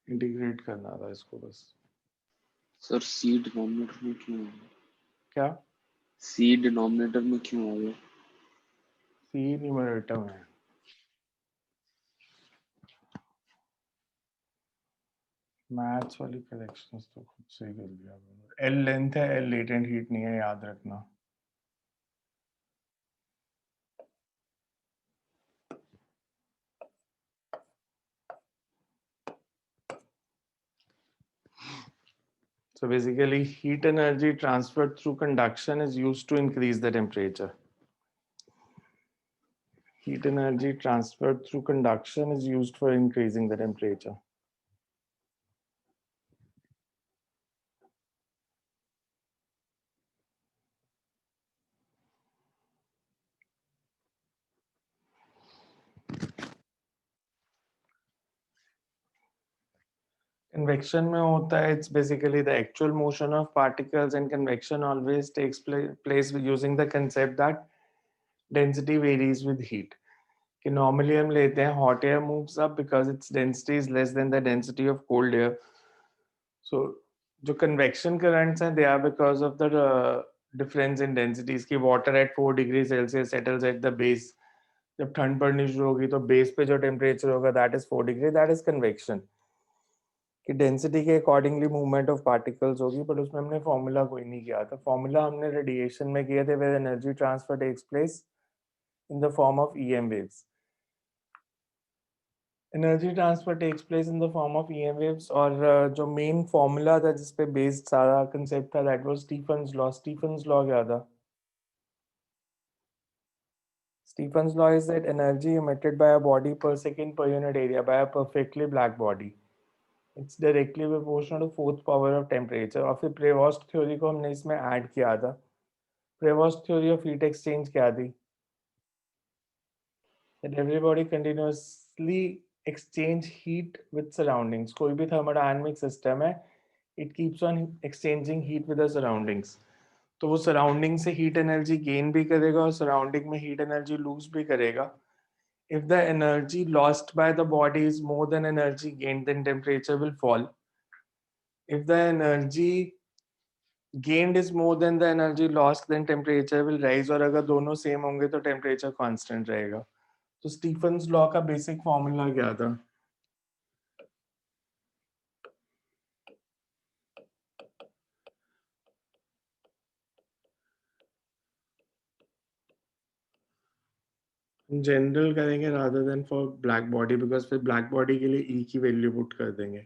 Integrate करना था इसको बस. सर सी डिनोमिनेटर में क्यों आ गया? क्या? सी डिनोमिनेटर में क्यों आ गया? सी न्यूमरेटर में. मैथ्स वाली करेक्शंस तो खुद से ही कर दिया. एल लेंथ है, एल लेटेंट हीट नहीं है, याद रखना. So basically heat energy transferred through conduction is used to increase the temperature. Heat energy transferred through conduction is used for increasing the temperature. Convection में होता है, it's basically the actual motion of particles, and convection always takes place using the concept that density varies with heat. कि normally हम लेते हैं hot air moves up because its density is less than the density of cold air. So जो convection currents हैं they are because of the difference in densities. कि water at 4 degrees Celsius settles at the base. जब ठंड पड़नी शुरू होगी तो बेस पे जो टेम्परेचर होगा that is 4 degree, that is convection. कि डेंसिटी के अकॉर्डिंगली मूवमेंट ऑफ पार्टिकल्स होगी, बट उसमें हमने फॉर्मूला कोई नहीं किया था। फॉर्मूला हमने रेडिएशन में किए थे where energy transfer takes place in the form of EM waves. Energy transfer takes place in the form of EM waves, और जो मेन फॉर्मूला था जिस पे बेस्ड सारा कंसेप्ट था that was Stefan's law. Stefan's law क्या था? Stephen's law is that energy emitted by a body per second per unit area by a perfectly black body, it's directly proportional to fourth power of temperature। और फिर Prevost theory को हमने इसमें ऐड किया था। Prevost theory of heat exchange क्या थी? That everybody continuously exchange heat with surroundings। कोई भी thermodynamic system है, it keeps on exchanging heat with the surroundings। तो वो सराउंडिंग से हीट एनर्जी गेन भी करेगा और सराउंडिंग में हीट एनर्जी लूज भी करेगा। If the energy lost by the body is more than energy gained, then temperature will fall. If the energy gained is more than the energy lost, then temperature will rise। और अगर दोनों सेम होंगे तो टेम्परेचर कांस्टेंट रहेगा। तो स्टीफन्स लॉ का बेसिक फॉर्मूला क्या था? जनरल करेंगे rather than for black body, because फिर ब्लैक बॉडी के लिए ई की वैल्यू पुट कर देंगे।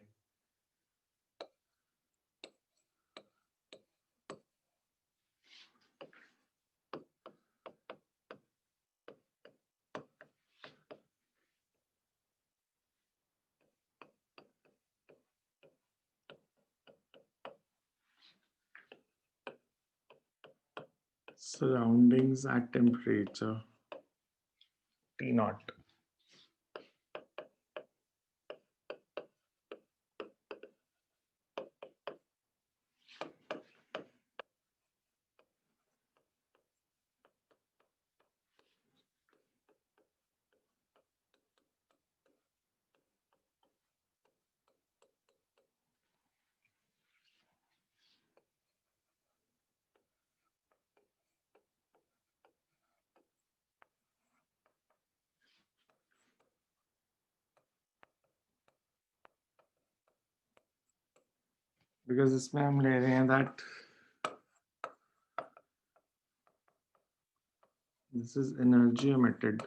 Surroundings at temperature T naught। Because इसमें हम ले रहे हैं that this is energy emitted,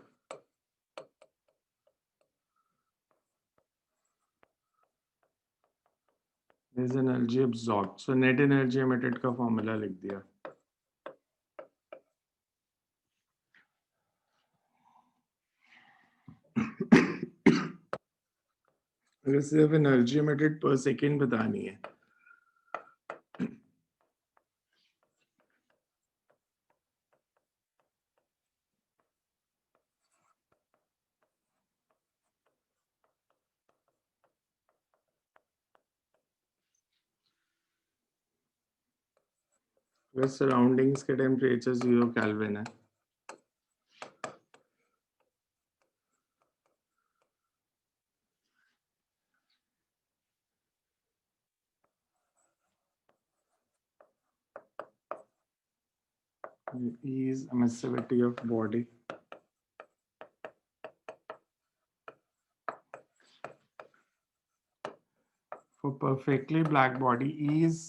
this is energy absorbed। so net energy emitted का फॉर्मूला लिख दिया। अगर सिर्फ एनर्जी emitted पर सेकेंड बतानी है अगर सराउंडिंग्स के टेम्परेचर 0 केल्विन है E is emissivity of body, for perfectly black body E is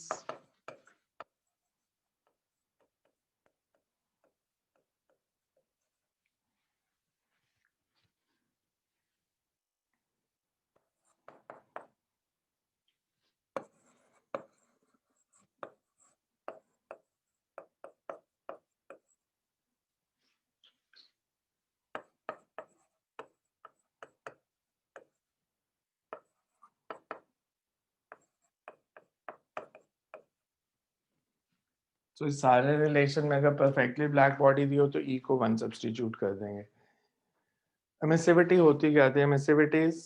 तो इस सारे रिलेशन में अगर परफेक्टली ब्लैक बॉडी दी हो तो E को 1 सब्स्टिट्यूट कर देंगे। एमिसिविटी होती क्या थी? Emissivity is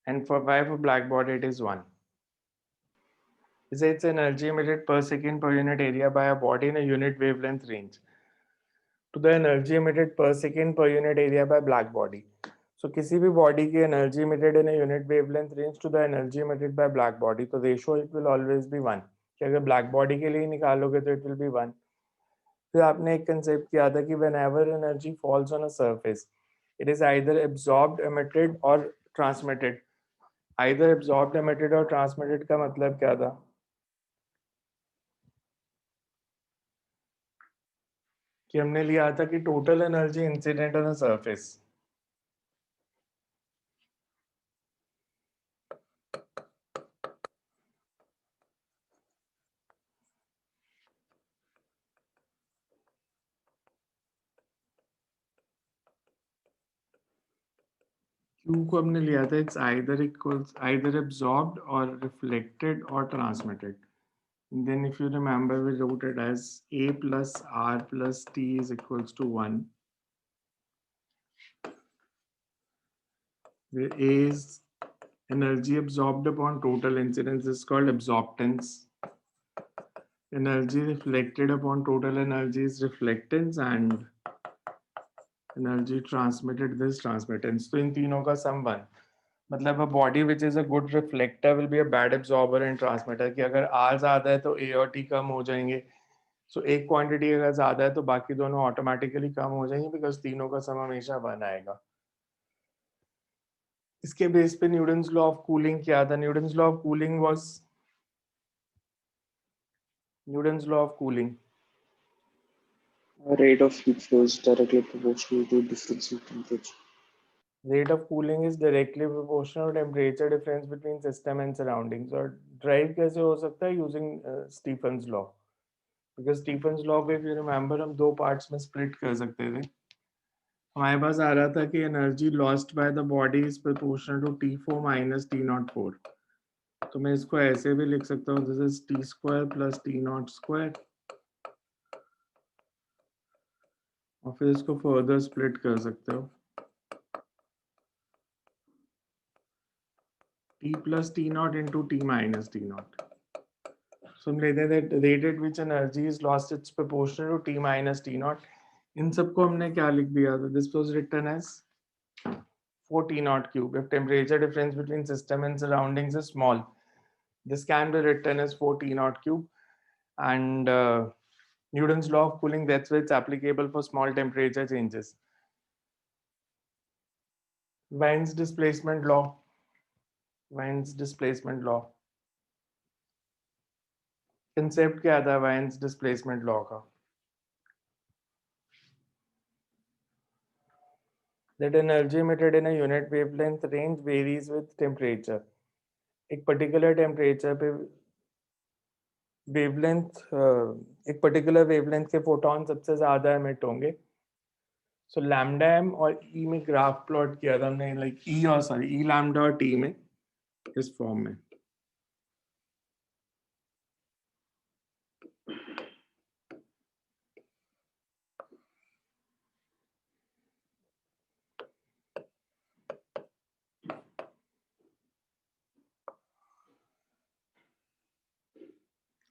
and for why for black body it is 1 is its energy emitted per second per unit area by a body in a unit wavelength range to the energy emitted per second per unit area by black body। So किसी भी body की energy emitted in a unit wavelength range to the energy emitted by black body, तो ratio it will always be 1। कि अगर ब्लैक बॉडी के लिए निकालोगे तो इट विल बी 1। फिर आपने एक कंसेप्ट किया था कि whenever energy falls on a surface it is either absorbed, emitted और transmitted। either absorbed, emitted और transmitted का मतलब क्या था? कि हमने लिया था कि total energy incident on a surface Q को हमने लिया था it's either absorbed or reflected or transmitted। Then if you remember we wrote it as A plus R plus T is equals to 1, where A is energy absorbed upon total incidence is called absorptance, energy reflected upon total energy is reflectance, and energy transmitted this transmittance। तो इन तीनों का सम 1, मतलब a body which is a good reflector will be a bad absorber and transmitter। कि अगर R ज्यादा है तो A और T कम हो जाएंगे, सो एक क्वांटिटी अगर ज्यादा है तो बाकी दोनों ऑटोमेटिकली कम हो जाएंगे बिकॉज तीनों का सम हमेशा 1 आएगा। इसके बेस पे न्यूटन्स लॉ ऑफ कूलिंग क्या था? Newton's law of cooling was Newton's law of cooling. Rate of heat flow is directly proportional to difference in temperature. Rate of cooling is directly proportional to temperature difference between system and surroundings। और ड्राइव कैसे हो सकता है? Using Stefan's law. Because Stefan's law को इफ यू रिमेंबर हम दो पार्ट्स में स्प्लिट कर सकते थे। हमारे पास आ रहा था कि energy lost by the body is proportional to T4 minus T04। तो मैं इसको ऐसे भी लिख सकता हूँ, this is T square plus T0 square, और फिर इसको फर्दर स्प्लिट कर सकते हो T plus T0 into T minus T0। So हम लेते हैं that rate at which energy is lost it's proportional to T minus T0। इन सबको हमने क्या लिख दिया था? This was written as 4 T0 cube if temperature difference between system and surroundings is small। This can be written as 4 T0 cube, and Newton's law of cooling, that's why it's applicable for small temperature changes। Wien's displacement law, Wien's displacement law concept क्या था वाइन्स डिस्प्लेसमेंट लॉ का? That energy emitted in a unit wavelength range varies with temperature। एक पर्टिकुलर टेम्परेचर पे वेवलेंथ एक पर्टिकुलर वेवलेंथ के फोटॉन सबसे ज्यादा एमिट होंगे। सो लैम्डा एम और ई में ग्राफ प्लॉट किया था हमने, लाइक ई लैम्डा और टी में इस फॉर्म में।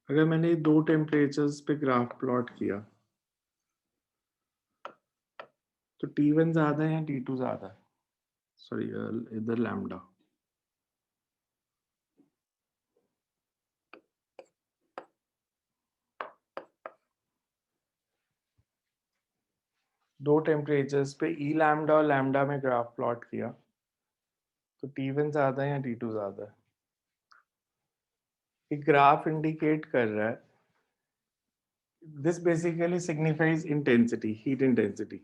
अगर मैंने दो टेम्परेचर्स पे ग्राफ प्लॉट किया तो T1 ज्यादा है या T2 ज्यादा है? सॉरी इधर लैम्डा। दो टेम्परेचर्स पे ई लैम्डा और लैम्डा में ग्राफ प्लॉट किया तो T1 ज्यादा है या T2 ज्यादा है? एक ग्राफ इंडिकेट कर रहा है, this basically signifies intensity, heat intensity.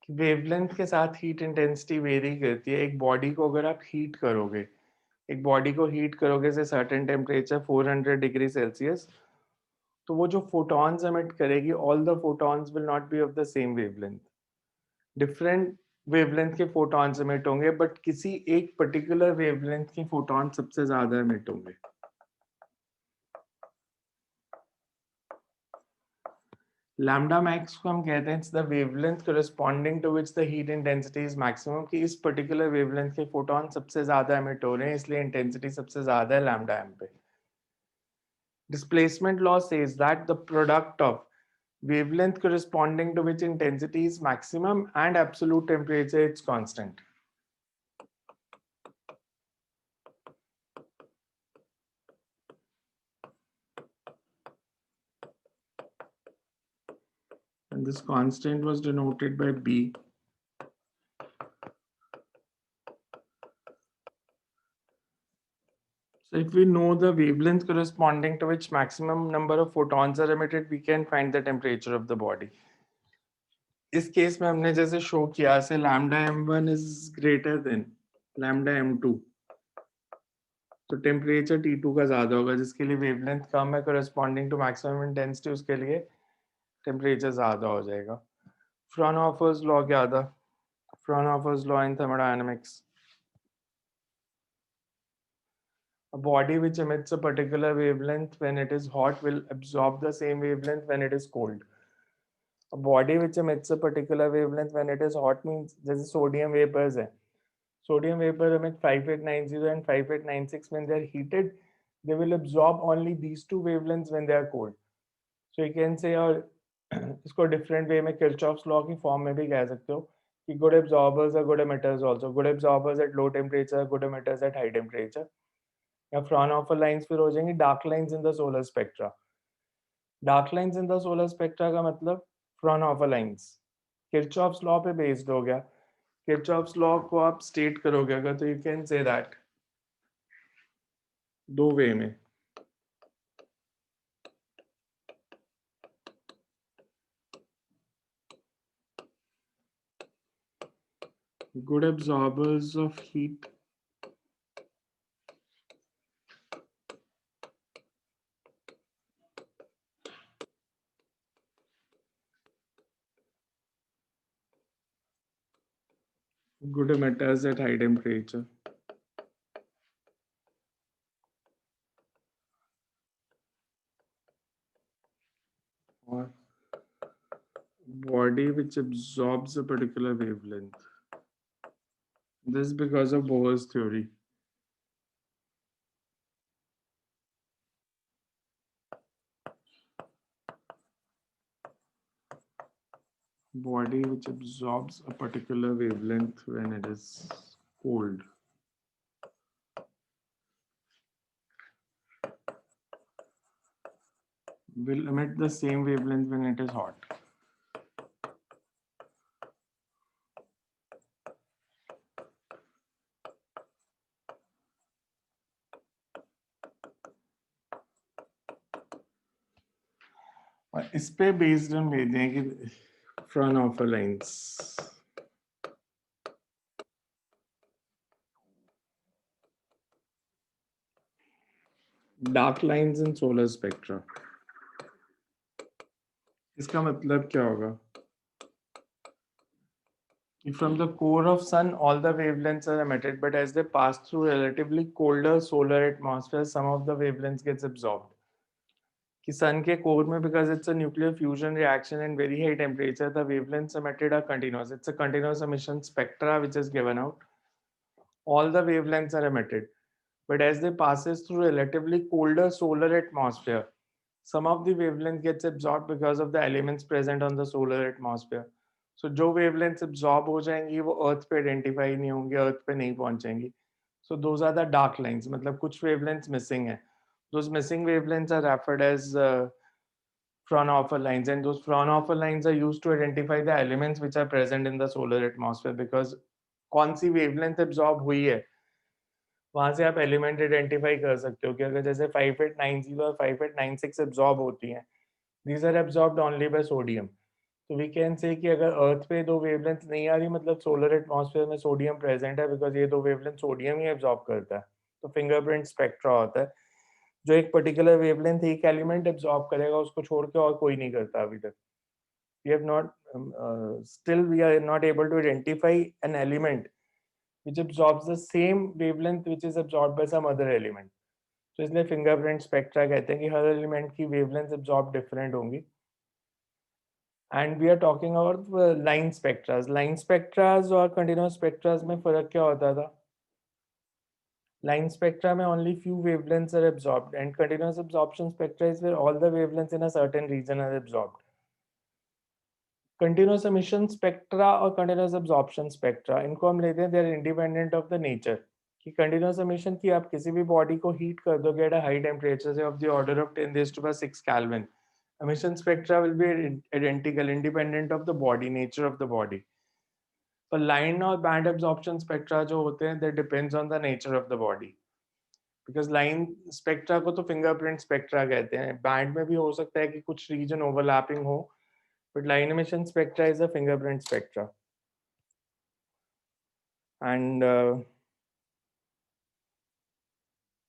Wavelength के साथ हीट इंटेंसिटी वेरी करती है। एक बॉडी को अगर आप हीट करोगे, एक बॉडी को हीट करोगे से सर्टेन टेम्परेचर 400 डिग्री सेल्सियस, तो वो जो फोटॉन्स एमिट करेगी, all the photons will not be of the same wavelength. Different wavelength के फोटॉन्स एमिट होंगे, बट किसी एक पर्टिकुलर वेवलेंथ के फोटॉन सबसे ज्यादा एमिट होंगे। लैम्डा मैक्स को हम कहते हैं it's the wavelength corresponding to which the heat intensity is maximum। कि इस पर्टिकुलर वेवलेंथ के फोटॉन सबसे ज्यादा एमिट हो रहे हैं, इसलिए इंटेंसिटी सबसे ज्यादा है लैम्डा एम पे। Displacement law says that the product of wavelength corresponding to which intensity is maximum and absolute temperature it's constant। and this constant was denoted by B. So if we know the wavelength corresponding to which maximum number of photons are emitted, we can find the temperature of the body. इस केस में हमने जैसे शो किया से lambda m1 is greater than lambda m2, तो टेम्परेचर T2 का ज्यादा होगा, जिसके लिए वेवलेंथ कम है corresponding to maximum intensity, उसके लिए टेम्परेचर ज्यादा हो जाएगा. Fraunhofer's law क्या था? Fraunhofer's law in thermodynamics. A body which emits a particular wavelength when it is hot will absorb the same wavelength when it is cold. A body which emits a particular wavelength when it is hot means जैसे sodium vapors है. Sodium vapor emit 5890 and 5896 when they are heated. They will absorb only these two wavelengths when they are cold. So you can say, और इसको different way में Kirchhoff's law की form में भी कह सकते हो कि good absorbers are good emitters also. Good absorbers at low temperature, good emitters at high temperature. या Fraunhofer lines फिर हो जाएंगी dark lines in the solar spectra. Dark lines in the solar spectra का मतलब Fraunhofer lines. Kirchhoff's law पे based हो गया. Kirchhoff's law को आप state करोगे अगर, तो you can say that दो way में. Good absorbers of heat good emitters at high temperature. Or body which absorbs a particular wavelength. This is because of Bohr's theory. Body which absorbs a particular wavelength when it is cold. Will emit the same wavelength when it is hot. और इस पे बेस्ड हम लेते हैं कि Fraunhofer lines. Dark lines in solar spectra. इसका मतलब क्या होगा? From the core of sun, all the wavelengths are emitted, but as they pass through relatively colder solar atmosphere, some of the wavelengths gets absorbed. कि sun के core में, because it's a nuclear fusion reaction and very high temperature, the wavelengths emitted are continuous. It's a continuous emission spectra which is given out. All the wavelengths are emitted, but as they passes through relatively colder solar atmosphere, some of the wavelength gets absorbed because of the elements present on the solar atmosphere. So जो wavelengths absorb हो जाएंगी वो अर्थ पे आइडेंटिफाई नहीं होंगे, अर्थ पे नहीं पहुंचेंगी. So those are the dark lines. मतलब कुछ wavelengths missing है. Those missing wavelengths are referred as Fraunhofer lines, and those Fraunhofer lines are used to identify the elements which are present in the solar atmosphere, because कौन सी wavelength absorb हुई है वहां से आप एलिमेंट आइडेंटिफाई कर सकते हो कि अगर जैसे 5890 और 5896 एब्जॉर्ब होती हैं, these are absorbed only by sodium. तो वी कैन से कि अगर अर्थ पे दो वेवलेंथ नहीं आ रही, मतलब सोलर एटमॉस्फेयर में सोडियम प्रेजेंट है, बिकॉज ये दो वेवलेंथ सोडियम ही एब्जॉर्ब करता है. तो फिंगरप्रिंट स्पेक्ट्रा होता है जो एक पर्टिकुलर वेवलेंथ एक एलिमेंट एब्जॉर्ब करेगा, उसको छोड़ के और कोई नहीं करता अभी तक. We have not still we are not able to identify an element which absorbs the same wavelength which is absorbed by some other element. तो इसलिए फिंगरप्रिंट स्पेक्ट्रा कहते हैं कि हर एलिमेंट की वेवलेंथ एब्जॉर्ब डिफरेंट होंगी. And we are talking about line spectras. Line spectras और कंटिन्यूअस स्पेक्ट्रास में फर्क क्या होता था? लाइन स्पेक्ट्रा में only few wavelengths are absorbed, and continuous absorption spectra is where all the wavelengths in a certain region are absorbed. Continuous emission spectra और कंटिन्यूअस एब्जॉर्प्शन स्पेक्ट्रा, इनको हम लेते हैं, they are independent of the nature. कि कंटिन्यूअस एमिशन की आप किसी भी बॉडी को हीट कर दोगे एट अ हाई टेम्परेचर से of the order of 10⁻⁶ kelvin, emission spectra will be identical independent of the body, nature of the body. पर line और band absorption spectra जो होते हैं that depends on the nature of the body. Because line spectra को तो fingerprint spectra कहते हैं. Band में भी हो सकता है कि कुछ region overlapping हो, but line emission spectra is a fingerprint spectra. And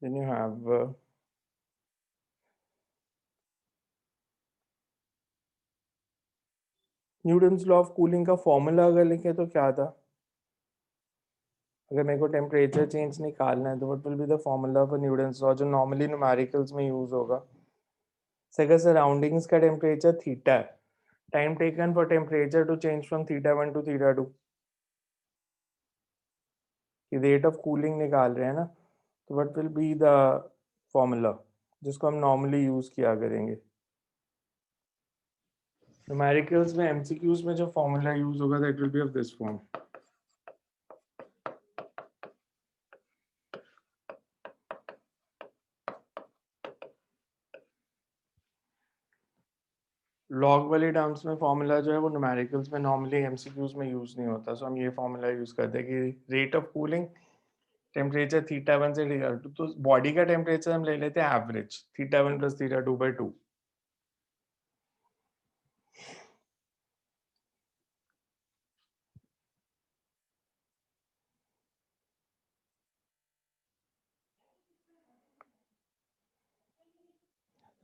then you have Newton's law of cooling का फॉर्मूला अगर लिखे तो क्या था? अगर मेरे को टेम्परेचर चेंज निकालना है तो what will be the formula for Newton's law जो नॉर्मली न्यूमेरिकल्स में यूज होगा? अगर सराउंडिंग्स का टेम्परेचर थीटा है, time taken for temperature to change from θ1 to θ2, कि रेट ऑफ कूलिंग निकाल रहे हैं ना, तो what will be the formula जिसको हम नॉर्मली यूज किया करेंगे? न्यूमेरिकल्स में एमसीक्यूज में जो फॉर्मूला यूज होगा that will be of this form. Log वाले टर्म्स में फॉर्मूला जो है वो न्यूमेरिकल्स में नॉर्मली एमसीक्यूज में यूज नहीं होता, सो हम ये फॉर्मूला यूज करते हैं कि रेट ऑफ कूलिंग टेम्परेचर θ1 से θ2, तो बॉडी का टेम्परेचर हम ले लेते हैं average θ1 plus θ2/2.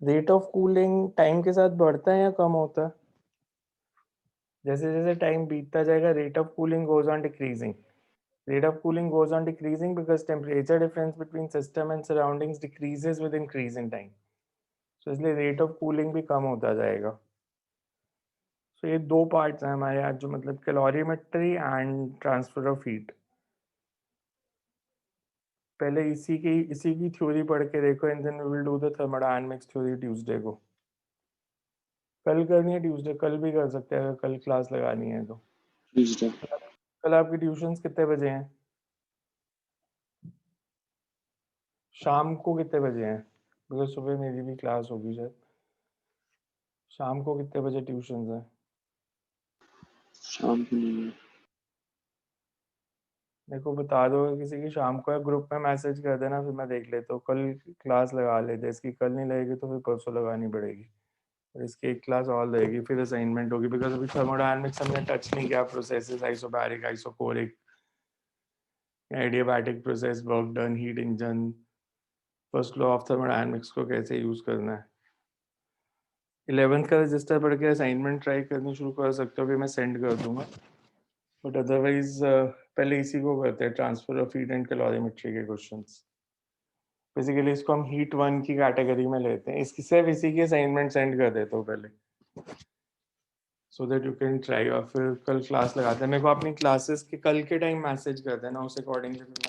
Rate of cooling time के साथ बढ़ता है या कम होता है? जैसे जैसे टाइम बीतता जाएगा rate of cooling goes on decreasing. Rate of cooling goes on decreasing because temperature difference between system and surroundings decreases with increase in time. So इसलिए rate of cooling भी कम होता जाएगा. So ये दो parts हैं हमारे आज जो मतलब calorimetry and transfer of heat. पहले इसी की थ्योरी पढ़ के देखो and then we will do the thermodynamics theory Tuesday को. कल करनी है Tuesday, कल भी कर सकते हैं अगर कल क्लास लगानी है तो. Tuesday. कल आपकी ट्यूशंस कितने बजे हैं? शाम को कितने बजे हैं? बिकॉज सुबह मेरी भी क्लास होगी शायद. शाम को कितने बजे ट्यूशंस हैं? शाम को नहीं है. मेरे को बता दो किसी की शाम को, या ग्रुप में मैसेज कर देना फिर मैं देख लेता हूँ. कल क्लास लगा लेते, इसकी कल नहीं लगेगी तो फिर परसों लगानी पड़ेगी. और इसकी एक क्लास और लगेगी, फिर असाइनमेंट होगी. बिकॉज अभी थर्मोडायनामिक्स हमने टच नहीं किया. Processes isobaric, isochoric, adiabatic process, work done, heat engine, first law of thermodynamics को कैसे यूज करना है. 11th का रजिस्टर पढ़ के असाइनमेंट ट्राई करनी शुरू कर सकते हो, भी मैं सेंड कर दूंगा. बट अदरवाइज पहले इसी को करते हैं, transfer of heat and calorimetry के क्वेश्चंस. बेसिकली इसको हम हीट 1 की कैटेगरी में लेते हैं. इसकी सिर्फ इसी की असाइनमेंट सेंड कर देता हूँ पहले, so that you can try. और फिर कल क्लास लगाते हैं. मेरे को अपनी क्लासेस के कल के टाइम मैसेज कर देना, उस अकॉर्डिंगली